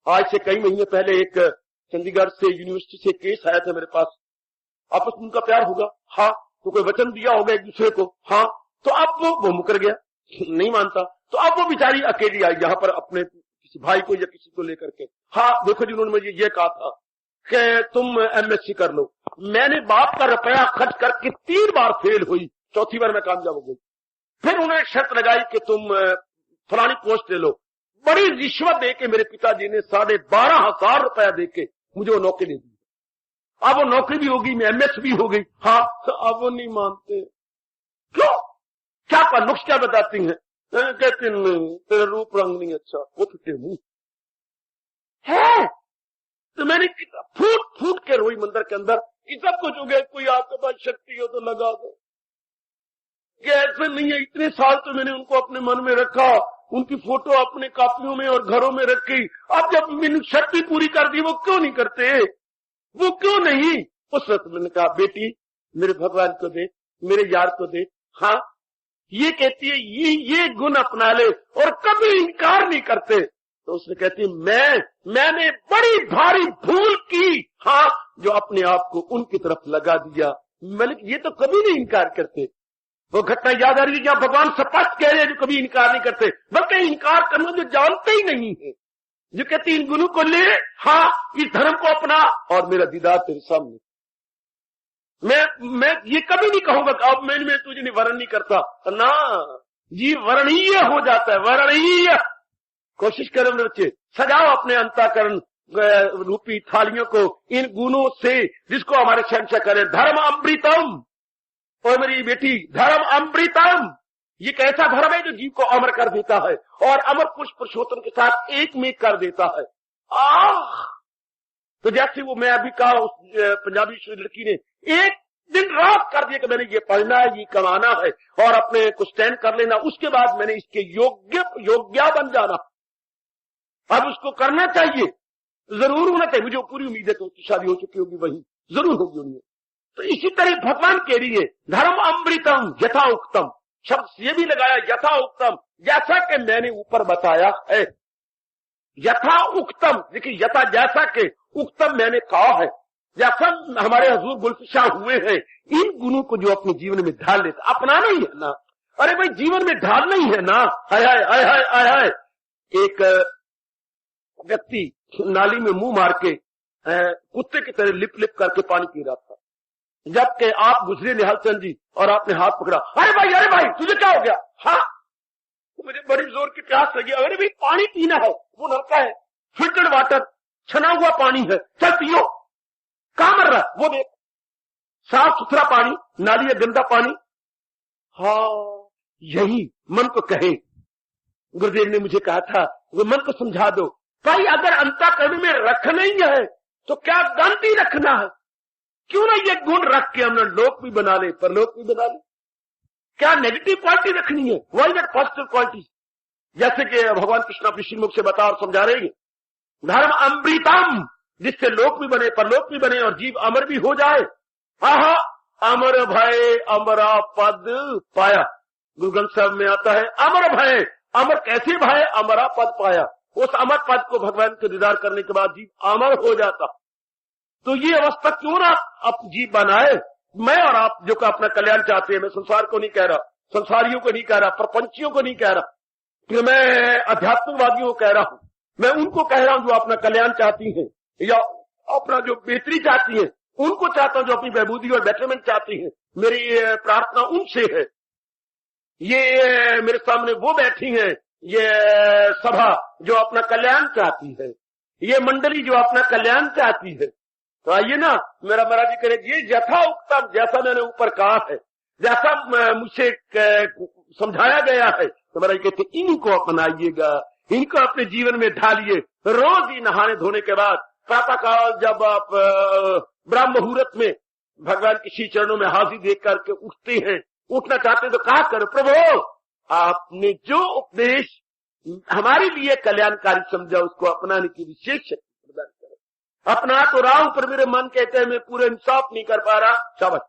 Speaker 1: आज से कई महीने पहले एक चंडीगढ़ से यूनिवर्सिटी से केस आया था मेरे पास, आपस में उनका प्यार होगा, हाँ तो कोई वचन दिया होगा एक दूसरे को, हाँ तो अब वो मुकर गया, नहीं मानता, तो अब वो बेचारी अकेली आई यहाँ पर अपने किसी भाई को या किसी को लेकर के। हाँ देखो जी उन्होंने मुझे ये कहा था कि तुम एमएससी कर लो, मैंने बाप का रुपया खर्च करके 3 बार फेल हुई, 4थी बार मैं कामयाब हो गई। फिर उन्होंने शर्त लगाई कि तुम फलानी पोस्ट ले लो, बड़ी रिश्वत देके मेरे पिताजी ने 12,500 रुपया देके मुझे वो नौकरी दे दी। अब वो नौकरी भी होगी, मैं एमएस भी हो गई। हाँ अब वो नहीं मानते, क्यों, क्या का नुक्स क्या बताती हैं, कहते नहीं तेरा रूप रंग नहीं अच्छा, वो फिटे मुंह है। तो मैंने फूट फूट के रोई मंदिर के अंदर कि सब कुछ हो गया, कोई आपके पास शक्ति हो तो लगा दो, कि ऐसे नहीं है। इतने साल तो मैंने उनको अपने मन में रखा, उनकी फोटो अपने कापियों में और घरों में रखी, अब जब मैंने शक्ति पूरी कर दी वो क्यों नहीं करते, वो क्यों नहीं। उस वक्त मैंने कहा बेटी मेरे भगवान को दे, मेरे यार को दे। हाँ ये कहती है ये गुण अपना ले और कभी इनकार नहीं करते। तो उसने कहती है मैंने बड़ी भारी भूल की, हाँ जो अपने आप को उनकी तरफ लगा दिया। मलिक ये तो कभी नहीं इनकार करते। वो घटना याद आ रही है जहां भगवान स्पष्ट कह रहे हैं जो कभी इनकार नहीं करते, बल्कि इनकार करना जो जानते ही नहीं है, जो कहते इन गुणों को ले, हाँ इस धर्म को अपना और मेरा दीदार तेरे सामने। मैं ये कभी नहीं कहूंगा कि अब मैं तुझे वर्ण नहीं करता ना, जी वर्णीय हो जाता है, वर्णीय। कोशिश करें मेरे बच्चे, सजाओ अपने अंतःकरण रूपी थालियों को इन गुणों से जिसको हमारे शहंशाह करें। धर्म अमृतम, और मेरी बेटी धर्म अमृतम, ये कैसा धर्म है जो जीव को अमर कर देता है और अमर पुरुष पुरुषोत्तम के साथ एक में कर देता है। तो जैसे वो मैं अभी कहा उस पंजाबी लड़की ने एक दिन रात कर दिया कि मैंने ये पढ़ना है, ये कमाना है और अपने को स्टैंड कर लेना, उसके बाद मैंने इसके योग्य बन जाना। अब उसको करना चाहिए, जरूर होना चाहिए। मुझे पूरी उम्मीद है कि उसकी शादी हो चुकी होगी, वही जरूर होगी उन्हें। तो इसी तरह भगवान कह रही है धर्म अमृतम यथा उक्तम, शब्द ये भी लगाया यथा उक्तम, जैसा कि मैंने ऊपर बताया है। यथा उक्तम, देखिए यथा जैसा के, उक्तम मैंने कहा है, जैसा हमारे हजूर गुलफिशां हुए हैं। इन गुणों को जो अपने जीवन में ढाल लेता, अपनाना ही है ना। अरे भाई जीवन में ढालना ही है ना। हाय हाय हाय हाय हाय हाय। एक व्यक्ति नाली में मुंह मार के कुत्ते की तरह लिप लिप करके पानी पी रहा था, जबकि आप गुजरे निहालचंद जी और आपने हाथ पकड़ा, अरे भाई तुझे क्या हो गया। हाँ तो मुझे बड़ी जोर की प्यास लगी, अरे भाई पानी पीना है, वो नलका है, फिल्टर्ड वाटर, छना हुआ पानी है, चल पियो। कहां मर रहा, वो देख साफ सुथरा पानी, नाली है गंदा पानी। हाँ यही मन को कहे, गुरुदेव ने मुझे कहा था वो मन को समझा दो भाई, अगर अंतःकरण में रखना ही है तो क्या गंदी रखना है, क्यों ना ये गुण रख के हमने लोक भी बना ले, परलोक भी बना ले। क्या नेगेटिव क्वालिटी रखनी है, वाई नॉट पॉजिटिव क्वालिटी। जैसे कि भगवान कृष्ण अपने श्रीमुख से बता और समझा रहे हैं, धर्म अमृतम, जिससे लोक भी बने, परलोक भी बने और जीव अमर भी हो जाए। आहा अमर भय अमरा पद पाया, गुरु ग्रंथ साहब में आता है अमर भय, अमर कैसे भय, अमरा पद पाया। उस अमर पद को भगवान के दीदार करने के बाद जीव अमर हो जाता। तो ये अवस्था क्यों ना अब जीव बनाए, मैं और आप जो का अपना कल्याण चाहते हैं, मैं संसार को नहीं कह रहा, संसारियों को नहीं कह रहा, प्रपंचियों को नहीं कह रहा, कि मैं अध्यात्मवादियों को कह रहा हूं, मैं उनको कह रहा हूं जो अपना कल्याण चाहती हैं या अपना जो बेहतरी चाहती है, उनको चाहता हूं जो अपनी बहबूदी और बेटरमेंट चाहती है। मेरी प्रार्थना उनसे है। ये मेरे सामने वो बैठी है, ये सभा जो अपना कल्याण चाहती है, ये मंडली जो अपना कल्याण चाहती है। तो आइए ना, मेरा महाराज जी कहे ये यथा उत्तम, जैसा मैंने ऊपर कहा है, जैसा मुझसे समझाया गया है, तो महाराज कहते इनको अपनाइएगा, इनको अपने जीवन में ढालिए। रोज ही नहाने धोने के बाद प्रातःकाल जब आप ब्रह्म मुहूर्त में भगवान के श्री चरणों में हाजिर देख करके उठते हैं, उठना चाहते हैं तो कहा करो, प्रभु आपने जो उपदेश हमारे लिए कल्याणकारी समझा उसको अपनाने की विशेष शक्ति प्रदान करो। अपना तो रहा हूं पर मेरे मन कहते हैं मैं पूरा इंसाफ नहीं कर पा रहा। शाबाश।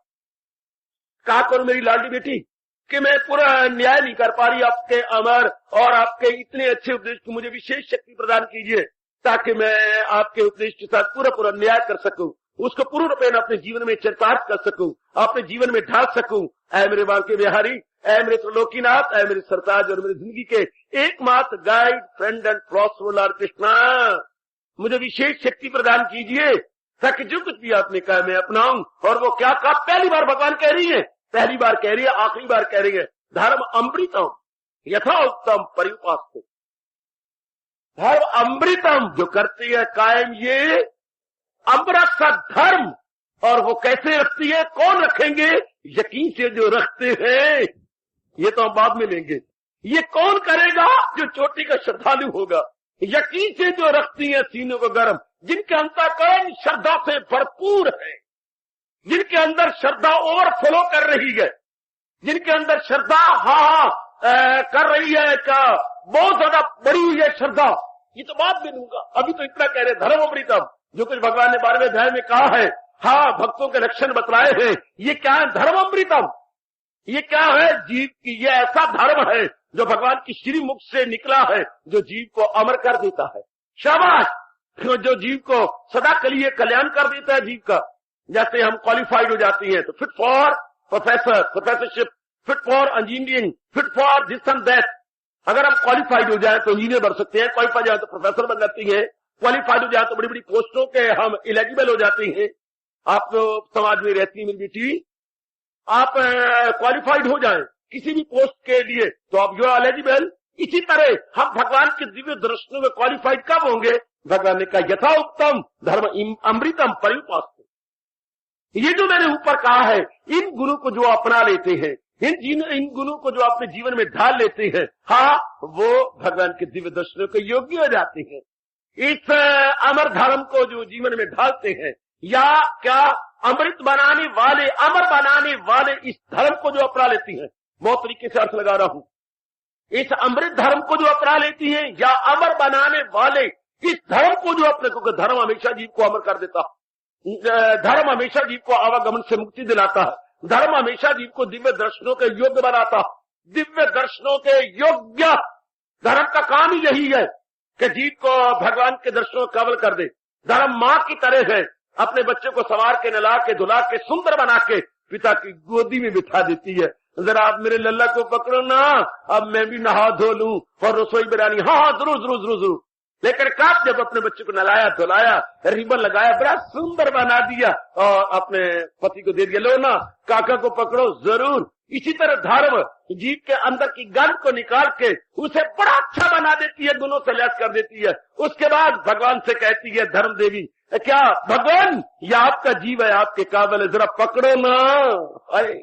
Speaker 1: कहा करो मेरी लाडली बेटी कि मैं पूरा न्याय नहीं कर पा रही, आपके अमर और आपके इतने अच्छे उपदेश को मुझे विशेष शक्ति प्रदान कीजिए ताकि मैं आपके उपदेश के साथ पूरा न्याय कर सकूं, उसको पूर्ण रूपेण अपने जीवन में चरितार्थ कर सकूं, अपने जीवन में ढाल सकूं। ऐ मेरे बांके बिहारी, ऐ मेरे त्रिलोकीनाथ, ऐ मेरे सरताज और मेरी जिंदगी के एकमात्र guide, friend and cross Lord Krishna, मुझे विशेष शक्ति प्रदान कीजिए ताकि जो कुछ भी आपने कहा मैं अपनाऊं। और वो क्या कहा, पहली बार भगवान कह रही है, पहली बार कह रही है, आखिरी बार कह रही है, धर्म अमृतम यथा उत्तम परिउपास्ते। धर्म अमृतम जो करती है कायम ये अमृत सा धर्म, और वो कैसे रखती है, कौन रखेंगे, यकीन से जो रखते हैं, ये तो हम बाद में लेंगे। ये कौन करेगा, जो चोटी का श्रद्धालु होगा, यकीन से जो रखती है सीनों को गर्म, जिनके अंतःकरण श्रद्धा से भरपूर है, जिनके अंदर श्रद्धा ओवरफ्लो कर रही है, जिनके अंदर श्रद्धा कर रही है, क्या बहुत ज्यादा बड़ी हुई है श्रद्धा। ये तो बात भी दूंगा, अभी तो इतना कह रहे धर्म अमृतम, जो कुछ भगवान ने 12वें अध्याय में कहा है, हाँ भक्तों के लक्षण बतलाए हैं। ये क्या है, धर्म अमृतम। ये क्या है, जीव की ये ऐसा धर्म है जो भगवान की श्री मुख से निकला है, जो जीव को अमर कर देता है। शाबाश, जो जीव को सदा के लिए कल्याण कर देता है जीव का। जैसे हम क्वालिफाइड हो जाती हैं तो fit for professorship, fit for engineering, fit for this and that. अगर हम क्वालिफाइड हो जाए तो इंजीनियर बन सकते हैं, क्वालिफाइड हो जाए तो प्रोफेसर बन जाती है, क्वालिफाइड हो जाए तो बड़ी बड़ी पोस्टों के हम एलिजिबल हो जाते हैं। आप तो समाज में रहती है मेरी बेटी, आप क्वालिफाइड हो जाएं किसी भी पोस्ट के लिए तो आप यू आर एलिजिबल। इसी तरह हम भगवान के दिव्य दर्शनों में क्वालिफाइड कब होंगे, भगवान ने कहा यथा उत्तम धर्म अमृतम परिउपास्ते। ये जो मैंने ऊपर कहा है, इन गुणों को जो अपना लेते हैं, इन गुणों को जो अपने जीवन में ढाल लेते हैं, हाँ वो भगवान के दिव्य दर्शनों के योग्य हो जाते हैं। इस अमर धर्म को जो जीवन में ढालते हैं, या क्या अमृत बनाने वाले, अमर बनाने वाले इस धर्म को जो अपना लेती हैं, बहुत तरीके से अर्थ लगा रहा हूं, इस अमृत धर्म को जो अपना लेती हैं या अमर बनाने वाले इस धर्म को जो अपने को, धर्म हमेशा जीव को अमर कर देता, धर्म हमेशा जीव को आवागमन से मुक्ति दिलाता है, धर्म हमेशा जीव को दिव्य दर्शनों के योग्य बनाता, दिव्य दर्शनों के योग्य। धर्म का काम ही यही है कि जीव को भगवान के दर्शनों को कवल कर दे। धर्म माँ की तरह है, अपने बच्चे को संवार के, नला के, धुला के, सुंदर बना के पिता की गोदी में बिठा देती है। जरा आप मेरे लल्ला को पकड़ो ना, अब मैं भी नहा धो लूं और रसोई बनानी, हाँ जरूर जरूर जरूर जरूर। लेकिन कब जब अपने बच्चे को नलाया, धुलाया, रिबन लगाया, बड़ा सुंदर बना दिया और अपने पति को दे दिया, लो ना काका को पकड़ो जरूर। इसी तरह धर्म जीव के अंदर की गंध को निकाल के उसे बड़ा अच्छा बना देती है, गुणों से लैस कर देती है। उसके बाद भगवान से कहती है धर्म देवी, क्या भगवान ये आपका जीव है, आपके काबिल है, जरा पकड़ो ना। अरे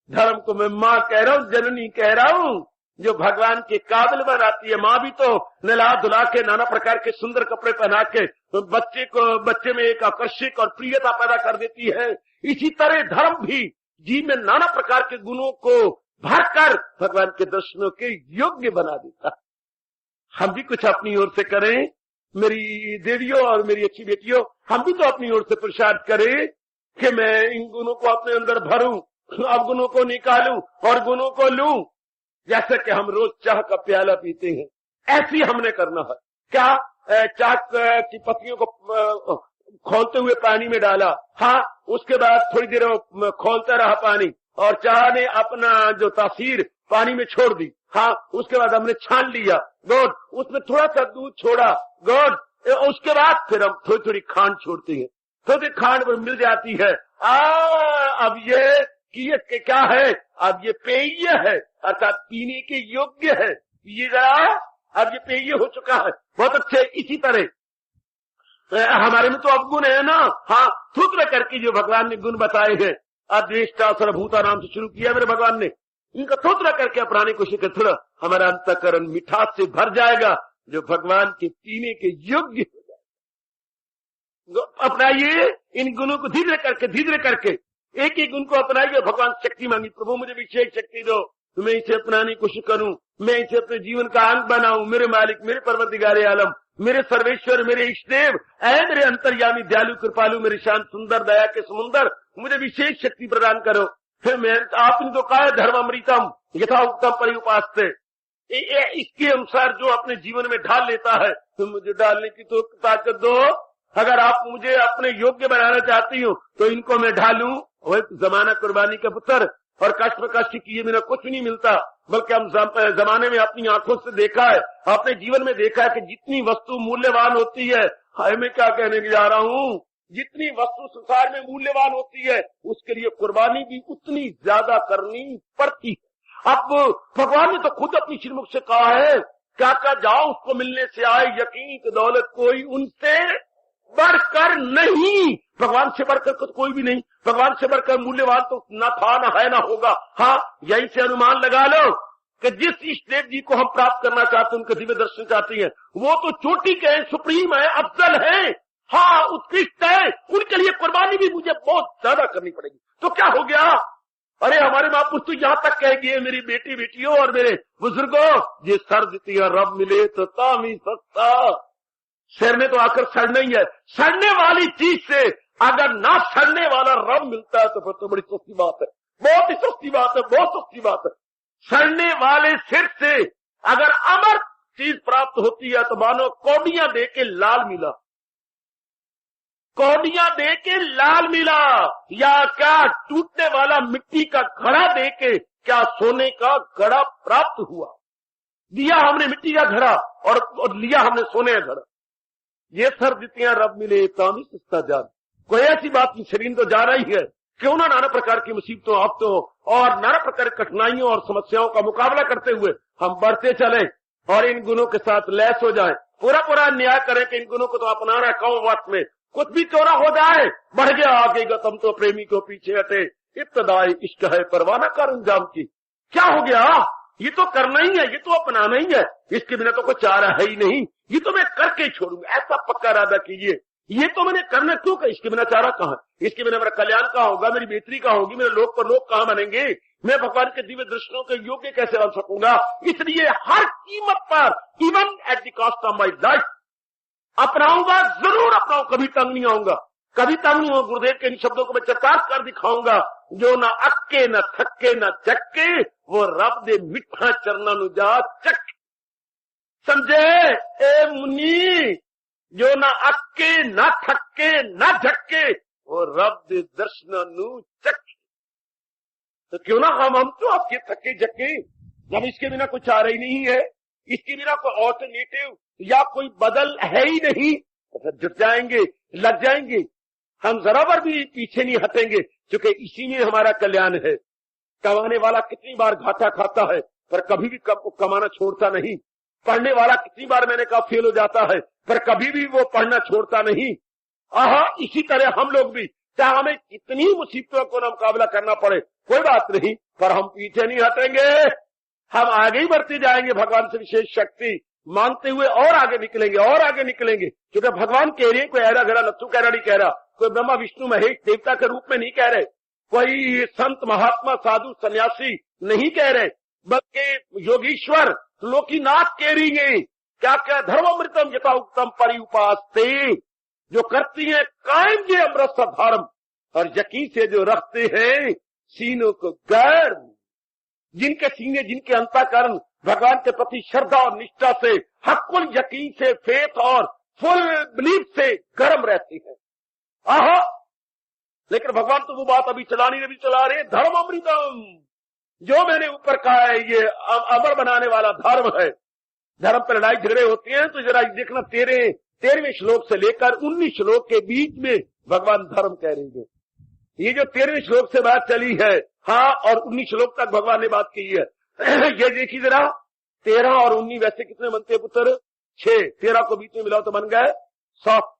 Speaker 1: धर्म को मैं माँ कह रहा हूँ, जननी कह रहा हूँ, जो भगवान के काबिल बनाती है। माँ भी तो नला धुला के, नाना प्रकार के सुंदर कपड़े पहना के तो बच्चे में एक आकर्षक और प्रियता पैदा कर देती है। इसी तरह धर्म भी जीव में नाना प्रकार के गुणों को भरकर भगवान के दर्शनों के योग्य बना देता। हम भी कुछ अपनी ओर से करें, मेरी देवियों और मेरी अच्छी बेटियों, हम भी तो अपनी ओर से पुरुषार्थ करें कि मैं इन गुणों को अपने अंदर भरूं, अब गुणों को निकालूं और गुणों को लूं। जैसे कि हम रोज चाह का प्याला पीते हैं, ऐसी हमने करना है। क्या चाह की पत्तियों को खौलते हुए पानी में डाला। हाँ, उसके बाद थोड़ी देर खौलता रहा पानी और चाह ने अपना जो तासीर पानी में छोड़ दी। हाँ, उसके बाद हमने छान लिया, गुड, उसमें थोड़ा सा दूध छोड़ा, गुड, उसके बाद फिर हम थोड़ी थोड़ी खांड छोड़ते हैं, थोड़ी खांड मिल जाती है। अब ये क्या है? अब ये पेय है, अर्थात पीने के योग्य है, पिएगा, अब ये पेय हो चुका है। बहुत अच्छे। इसी तरह हमारे में तो अवगुण है ना। हाँ, थुत्र करके जो भगवान ने गुण बताए हैं, अद्वेष्टा सर्वभूता नाम से शुरू किया मेरे भगवान ने, इनका थोत्र करके अपनाने को कोशिश थोड़ा हमारा अंतःकरण मिठास से भर जाएगा, जो भगवान के पीने के योग्य हो जाएगा। अपनाइए इन गुणों को, धीरे करके एक एक गुण को अपनाइए। भगवान शक्ति मांगी, प्रभु मुझे विशेष शक्ति दो, मैं इसे अपनाने की कोशिश करूं, मैं इसे अपने जीवन का अंग बनाऊं। मेरे मालिक, मेरे परवरदिगारे आलम, मेरे सर्वेश्वर, मेरे इष्टदेव, ऐ मेरे अंतर्यामी दयालु कृपालु, मेरे शांत सुंदर दया के समुंदर, मुझे विशेष शक्ति प्रदान करो। फिर मैं आपने तो कहा है धर्मामृतम यथा उत्तम परिउपास्ते, इसके अनुसार जो अपने जीवन में ढाल लेता है, तो मुझे डालने की तो ताकत दो। अगर आप मुझे अपने योग्य बनाना चाहती हो तो इनको मैं ढालूं। वही जमाना कुर्बानी का पुत्र, और कष्ट प्रकष्ट किए बिना कुछ नहीं मिलता, बल्कि हम जमाने में अपनी आंखों से देखा है, अपने जीवन में देखा है कि जितनी वस्तु मूल्यवान होती है, हाय मैं क्या कहने जा रहा हूं, जितनी वस्तु संसार में मूल्यवान होती है, उसके लिए कुर्बानी भी उतनी ज्यादा करनी पड़ती है। अब भगवान ने तो खुद अपनी श्रीमुख से कहा है, क्या क्या जाओ उसको मिलने से आए यकीन की दौलत कोई उनसे बढ़कर नहीं। भगवान से बढ़कर तो कोई भी नहीं, भगवान से बढ़कर मूल्यवान तो न था, न है, न होगा। हाँ, यही से अनुमान लगा लो कि जिस इष्ट देव जी को हम प्राप्त करना चाहते हैं, उनके दिव्य दर्शन चाहते हैं, वो तो चोटी के हैं, सुप्रीम है, अफजल है, हाँ उत्कृष्ट है, उनके लिए कुर्बानी भी मुझे बहुत ज्यादा करनी पड़ेगी। तो क्या हो गया? अरे हमारे महापुरुष तो यहाँ तक कह गए, मेरी बेटी बेटियों और मेरे बुजुर्गों, ये सर दितिया रब मिले तो तामी सस्ता। शेर में तो आकर सड़ना ही है, सड़ने वाली चीज से अगर ना सड़ने वाला रब मिलता है तो फिर तो बड़ी सस्ती बात है, बहुत ही सस्ती बात है, बहुत सस्ती बात है। सड़ने वाले सिर से अगर अमर चीज प्राप्त होती है तो मानो कौडियां दे के लाल मिला, कौडियां दे के लाल मिला, या क्या टूटने वाला मिट्टी का घड़ा दे के क्या सोने का घड़ा प्राप्त हुआ। दिया हमने मिट्टी का घड़ा और लिया हमने सोने का घड़ा। ये सर जितियां रब मिले तामी सस्ता जान। कोई ऐसी बात नहीं, शरीर तो जा रही है, क्यों ना नाना प्रकार की मुसीबतों, आफतों और नाना प्रकार की कठिनाइयों और समस्याओं का मुकाबला करते हुए हम बढ़ते चले और इन गुणों के साथ लैस हो जाए। पूरा न्याय करें कि इन गुणों को तो अपनाना कौन वक्त में कुछ भी चोरा हो जाए, बढ़ गया आगे गतम तो प्रेमी को पीछे हटे, इब्तदाई इश्क है परवाना कर अंजाम की। क्या हो गया? ये तो करना ही है, ये तो अपनाना ही है, इसके बिना तो कोई चारा है ही नहीं, ये तो मैं करके ही छोड़ूंगा, ऐसा पक्का इरादा कीजिए। ये तो मैंने करना क्यों का, इसके बिना चारा कहाँ, इसके बिना मेरा कल्याण कहाँ होगा, मेरी बेहतरी कहाँ होगी, मेरे लोग पर लोग कहाँ बनेंगे, मैं भगवान के दिव्य दर्शनों के योग्य कैसे बन सकूंगा। इसलिए हर कीमत पर, even at the cost of my life, अपनाऊंगा, जरूर अपनाऊं, कभी तंग नहीं आऊंगा, कभी तंग नहीं हो। गुरुदेव के इन शब्दों को मैं चरकास कर दिखाऊंगा, जो न अक्के न थक्के न चक्के, वो रब दे मिठा चरना नु जा चक। समझे ए मुनि, जो न अक्के न थक्के न झक्के, वो रब दे दर्शन नु चक। तो क्यों ना हम तो आपके थक्के झक्के, जब इसके बिना कुछ आ रही नहीं है, इसके बिना कोई ऑल्टरनेटिव या कोई बदल है ही नहीं, तो फिर जुट जाएंगे, लग जाएंगे, हम जरा पर भी पीछे नहीं हटेंगे, क्योंकि इसी में हमारा कल्याण है। कमाने वाला कितनी बार घाटा खाता है पर कभी भी कमाना छोड़ता नहीं। पढ़ने वाला कितनी बार मैंने कहा फेल हो जाता है पर कभी भी वो पढ़ना छोड़ता नहीं। इसी तरह हम लोग भी, चाहे हमें कितनी मुसीबतों को मुकाबला करना पड़े, कोई बात नहीं, पर हम पीछे नहीं हटेंगे, हम आगे ही बढ़ते जाएंगे। भगवान से विशेष शक्ति मांगते हुए और आगे निकलेंगे और आगे निकलेंगे, क्योंकि भगवान कह रहे, कोई ऐरा गरा लत्थू कहरा नहीं कह रहा, कोई ब्रह्मा विष्णु महेश देवता के रूप में नहीं कह रहे, कोई संत महात्मा साधु सन्यासी नहीं कह रहे, बल्कि योगीश्वर लोकीनाथ कह रही है। क्या क्या धर्मामृतम यथा उत्तम परिउपास्ते, जो करती है कायम ये अमृत धर्म, और यकीन से जो रखते हैं सीनों को गर्म, जिनके सीने, जिनके अंतःकरण भगवान के प्रति श्रद्धा और निष्ठा से, हक्कुल यकीन से, फेथ और फुल बिलीफ से गर्म रहती है। आहा, लेकिन भगवान तो वो बात अभी चला रहे। धर्म अमृतम, जो मैंने ऊपर कहा है ये अमर बनाने वाला धर्म है। धर्म पर लड़ाई झगड़े होते हैं तो जरा देखना 13वें श्लोक से लेकर 19 श्लोक के बीच में भगवान धर्म कह रहे हैं। ये जो 13वें श्लोक से बात चली है, हाँ, और 19 श्लोक तक भगवान ने बात की है। ये देखिए जरा, 13 और 19 वैसे कितने बनते हैं पुत्र? 6। 13 को बीच में मिलाओ तो बन गए 7।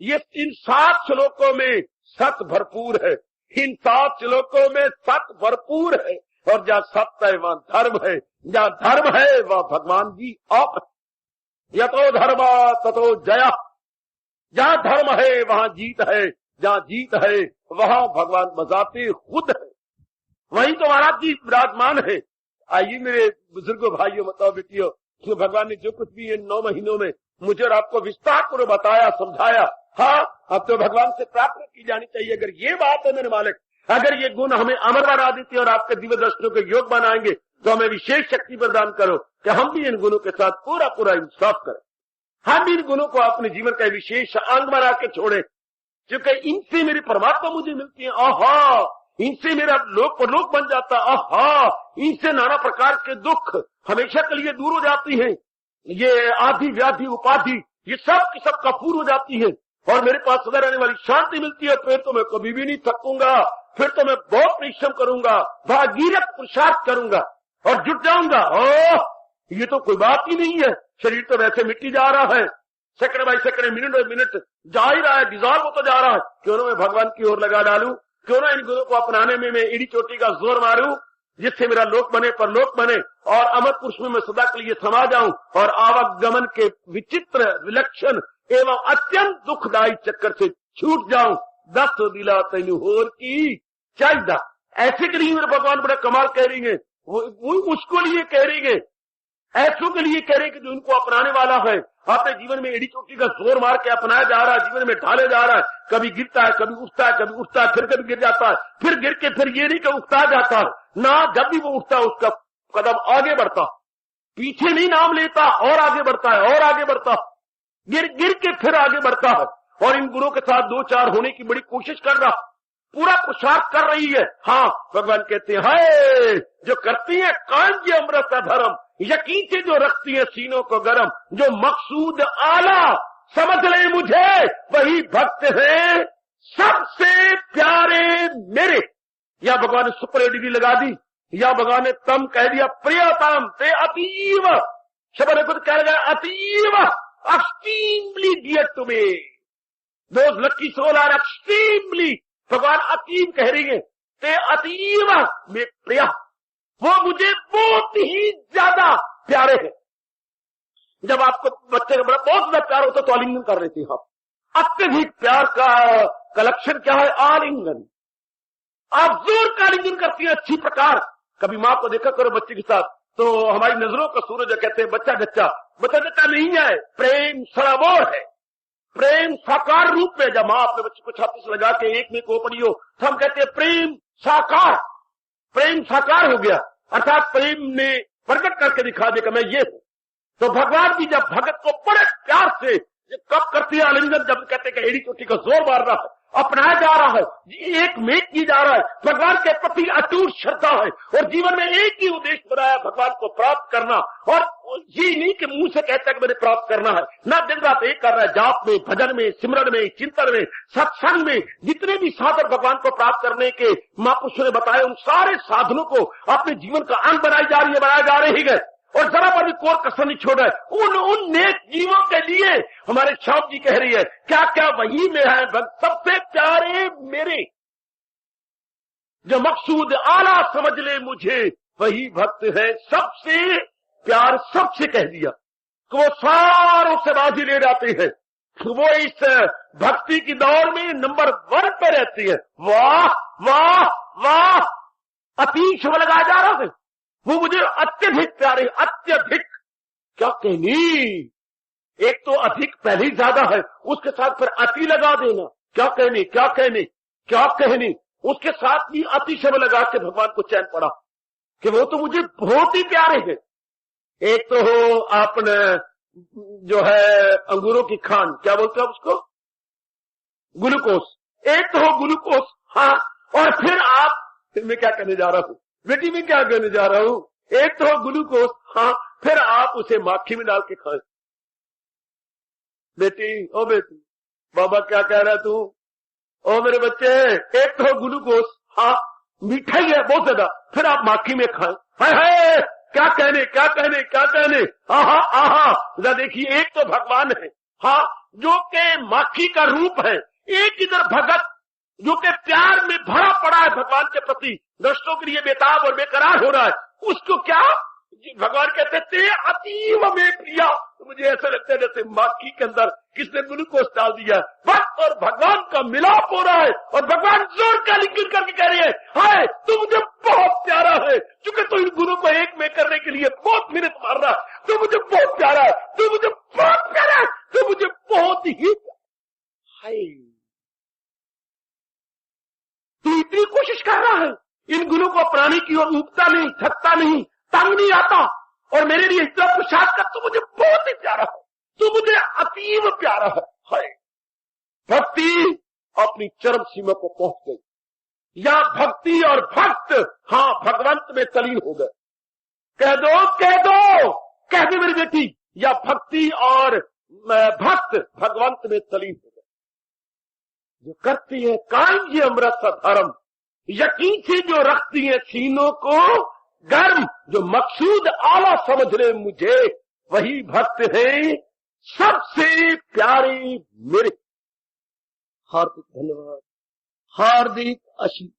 Speaker 1: ये इन 7 श्लोकों में सत भरपूर है। इन 7 श्लोकों में सत भरपूर है। और जहां सत्य है वहां धर्म है, जहां धर्म है वहां भगवान जी आप। यतो धर्म ततो जया, जहां धर्म है वहां जीत है, जहां जीत है वहां भगवान बजाते खुद है। वही तो महाराज जी विराजमान है। आइए मेरे बुजुर्गों, भाइयों, बताओ बेटियों, कि भगवान ने जो कुछ भी इन 9 महीनों में मुझे और आपको विस्तार पूर्वक बताया, समझाया, हाँ, अब तो भगवान से प्रार्थना की जानी चाहिए। अगर ये बात है मेरे मालिक, अगर ये गुण हमें अमर बना देते और आपके दिव्य दर्शनों के योग बनाएंगे तो हमें विशेष शक्ति प्रदान करो कि हम भी इन गुणों के साथ पूरा पूरा इंसाफ करें। हम भी इन गुणों को अपने जीवन का विशेष अंग बना के छोड़े, क्योंकि इनसे मेरी परमात्मा मुझे मिलती है। आहा, इनसे मेरा लोक परलोक बन जाता। आहा, इनसे नाना प्रकार के दुख हमेशा के लिए दूर हो जाती हैं। ये आदि व्याधि उपाधि ये सब की सब कपूर हो जाती है और मेरे पास सदा रहने वाली शांति मिलती है। फिर तो मैं कभी भी नहीं थकूंगा, फिर तो मैं बहुत परिश्रम करूंगा, भागीरथ पुरुषार्थ करूंगा और जुट जाऊंगा। ओह, ये तो कोई बात ही नहीं है। शरीर तो वैसे मिट्टी जा रहा है, second by second, minute by minute जा ही रहा है, डिजॉल्व होता जा रहा है। क्यों ना मैं भगवान की ओर लगा डालूं, क्यों ना इन गुणों को अपनाने में मैं एड़ी चोटी का जोर मारूं, जिससे मेरा लोक बने, परलोक बने और अमर पुरुष में मैं सदा के लिए समा जाऊं और आवागमन के विचित्र, विलक्षण एवं अत्यंत दुखदायी चक्कर से छूट जाऊं। 10 दिला तैनू होर की चाहिदा। ऐसे के लिए मेरे भगवान बड़ा कमाल कह रही है। वो उसको लिए कह रही है, ऐसों के लिए कह रहे कि जो इनको अपनाने वाला है, अपने जीवन में एड़ी चोटी का जोर मार के अपनाया जा रहा है, जीवन में ढाले जा रहा है। कभी गिरता है, कभी उठता है, कभी उठता है, फिर कभी गिर जाता है, फिर गिर के फिर ये नहीं कि उठता जाता है ना। जब भी वो उठता है उसका कदम आगे बढ़ता, पीछे नहीं नाम लेता और आगे बढ़ता है और आगे बढ़ता, गिर गिर के फिर आगे बढ़ता है। और इन गुणों के साथ 2-4 होने की बड़ी कोशिश कर रहा, पूरा पुरुषार्थ कर रही है। हाँ, भगवान कहते हैं, हाय जो करती है कांज अमृत धर्म, यकीन से जो रखती है सीनों को गरम, जो मकसूद आला समझ ले मुझे वही भक्त है सबसे प्यारे मेरे। या भगवान ने सुपर डिग्री लगा दी, या भगवान ने तम कह दिया, प्रियतम ते अतीव, शब्द ने खुद कह गया अतीव, extremely dear to me, those lucky soul are extremely. भगवान अतीव कह रही है, ते अतीव में प्रिया, वो मुझे बहुत ही ज्यादा प्यारे हैं। जब आपको बच्चे का बहुत ज्यादा प्यार होता तो आलिंगन कर लेते हैं आप। अत्यधिक प्यार का लक्षण क्या है? आलिंगन। आप जोर का आलिंगन करती है अच्छी प्रकार। कभी माँ को देखा करो बच्चे के साथ, तो हमारी नजरों का सूरज कहते हैं बच्चा गच्चा, बच्चा गच्चा नहीं है, प्रेम सराबोर है, प्रेम साकार रूप में। जब माँ अपने बच्चे को छाती से लगा के एक में को पड़ी हो तो हम कहते हैं प्रेम साकार, प्रेम साकार हो गया, अर्थात प्रेम ने प्रकट करके दिखा देगा मैं ये हूं। तो भगवान जी जब भगत को बड़े प्यार से कब करती है आलिंगन, जब कहते हैं कि एड़ी चोटी का जोर मार रहा है, अपनाया जा रहा है, एक मेक की जा रहा है, भगवान के प्रति अटूट श्रद्धा है और जीवन में एक ही उद्देश्य बनाया भगवान को प्राप्त करना। और ये नहीं कि मुंह से कहता है कि मैंने प्राप्त करना है, ना दिन रात एक कर रहा है, जाप में, भजन में, सिमरन में, चिंतन में, सत्संग में, जितने भी साधन भगवान को प्राप्त करने के महापुरुषों ने बताए, उन सारे साधनों को अपने जीवन का अंग बनाई जा रही है, बनाया जा रही है। और जरा पर भी कोर कसर नहीं छोड़ा है। उन नेक जीवों के लिए हमारे श्याम जी कह रही है, क्या क्या वही में है भक्त सबसे प्यारे मेरे, जो मकसूद आला समझ ले मुझे वही भक्त है सबसे प्यार। सबसे कह दिया कि वो सारों से बाजी ले जाते हैं, वो इस भक्ति की दौड़ में नंबर 1 पे रहती है। वाह वाह वाह, अतीत शब्द लगाया जा रहा है, वो मुझे अत्यधिक प्यारे, अत्यधिक क्या कहनी। एक तो अधिक पहले ही ज्यादा है, उसके साथ फिर अति लगा देना, क्या कहनी क्या कहनी क्या कहनी, उसके साथ भी अति शब्द लगा के भगवान को चैन पड़ा कि वो तो मुझे बहुत ही प्यारे हैं। एक तो हो आपने जो है अंगूरों की खान, क्या बोलते हैं उसको, ग्लूकोस, एक तो हो ग्लूकोस, हाँ, और फिर आप, मैं क्या कहने जा रहा हूं बेटी, मैं क्या कहने जा रहा हूं, एक तो हो ग्लूकोस, हाँ, फिर आप उसे माखी में डाल के खाएं। बेटी, ओ बेटी, बाबा क्या कह रहा है तू, ओ मेरे बच्चे, एक तो हो ग्लूकोस, हाँ, मीठा ही है बहुत ज्यादा, फिर आप माखी में खाएं। हाय हाय, क्या कहने क्या कहने क्या कहने, आहा आहा, जरा देखिए, एक तो भगवान है, हाँ, जो के माखी का रूप है, एक इधर भगत जो कि प्यार में भरा पड़ा है भगवान के प्रति, दर्शकों के लिए बेताब और बेकरार हो रहा है, उसको क्या भगवान कहते थे अतीव में प्रिया। तो मुझे ऐसा लगता है जैसे माखी के अंदर किसने ग्लूकोस डाल दिया, भक्त और भगवान का मिलाप हो रहा है, और भगवान जोर का लिखित करके कह रही है, हाय तू मुझे बहुत प्यारा है, क्योंकि तू इन गुरु को एक में करने के लिए बहुत मेहनत मार रहा है, तू मुझे बहुत प्यारा है, तू मुझे बहुत प्यारा है, तू मुझे बहुत ही, हाय तू इतनी कोशिश कर रहा है इन गुरु को अपनाने की, और उगता नहीं, थकता नहीं, तंग नहीं आता, और मेरे लिए इतना प्रसाद कर, तू मुझे बहुत ही प्यारा है, तू मुझे अतीव प्यारा है। हाय, भक्ति अपनी चरम सीमा को पहुंच गई, या भक्ति और भक्त, हाँ, भगवंत में तलीन हो गए। कह दो कह दे मेरी बेटी, या भक्ति और भक्त भगवंत में तलीन हो गए। जो करती है कायम ये अमृत सा धर्म, यकीन से जो रखती है सीनों को गर्म, जो मकसूद आला समझ ले मुझे, वही भक्त है सबसे प्यारे मेरे। हार्दिक धन्यवाद, हार्दिक आशीष।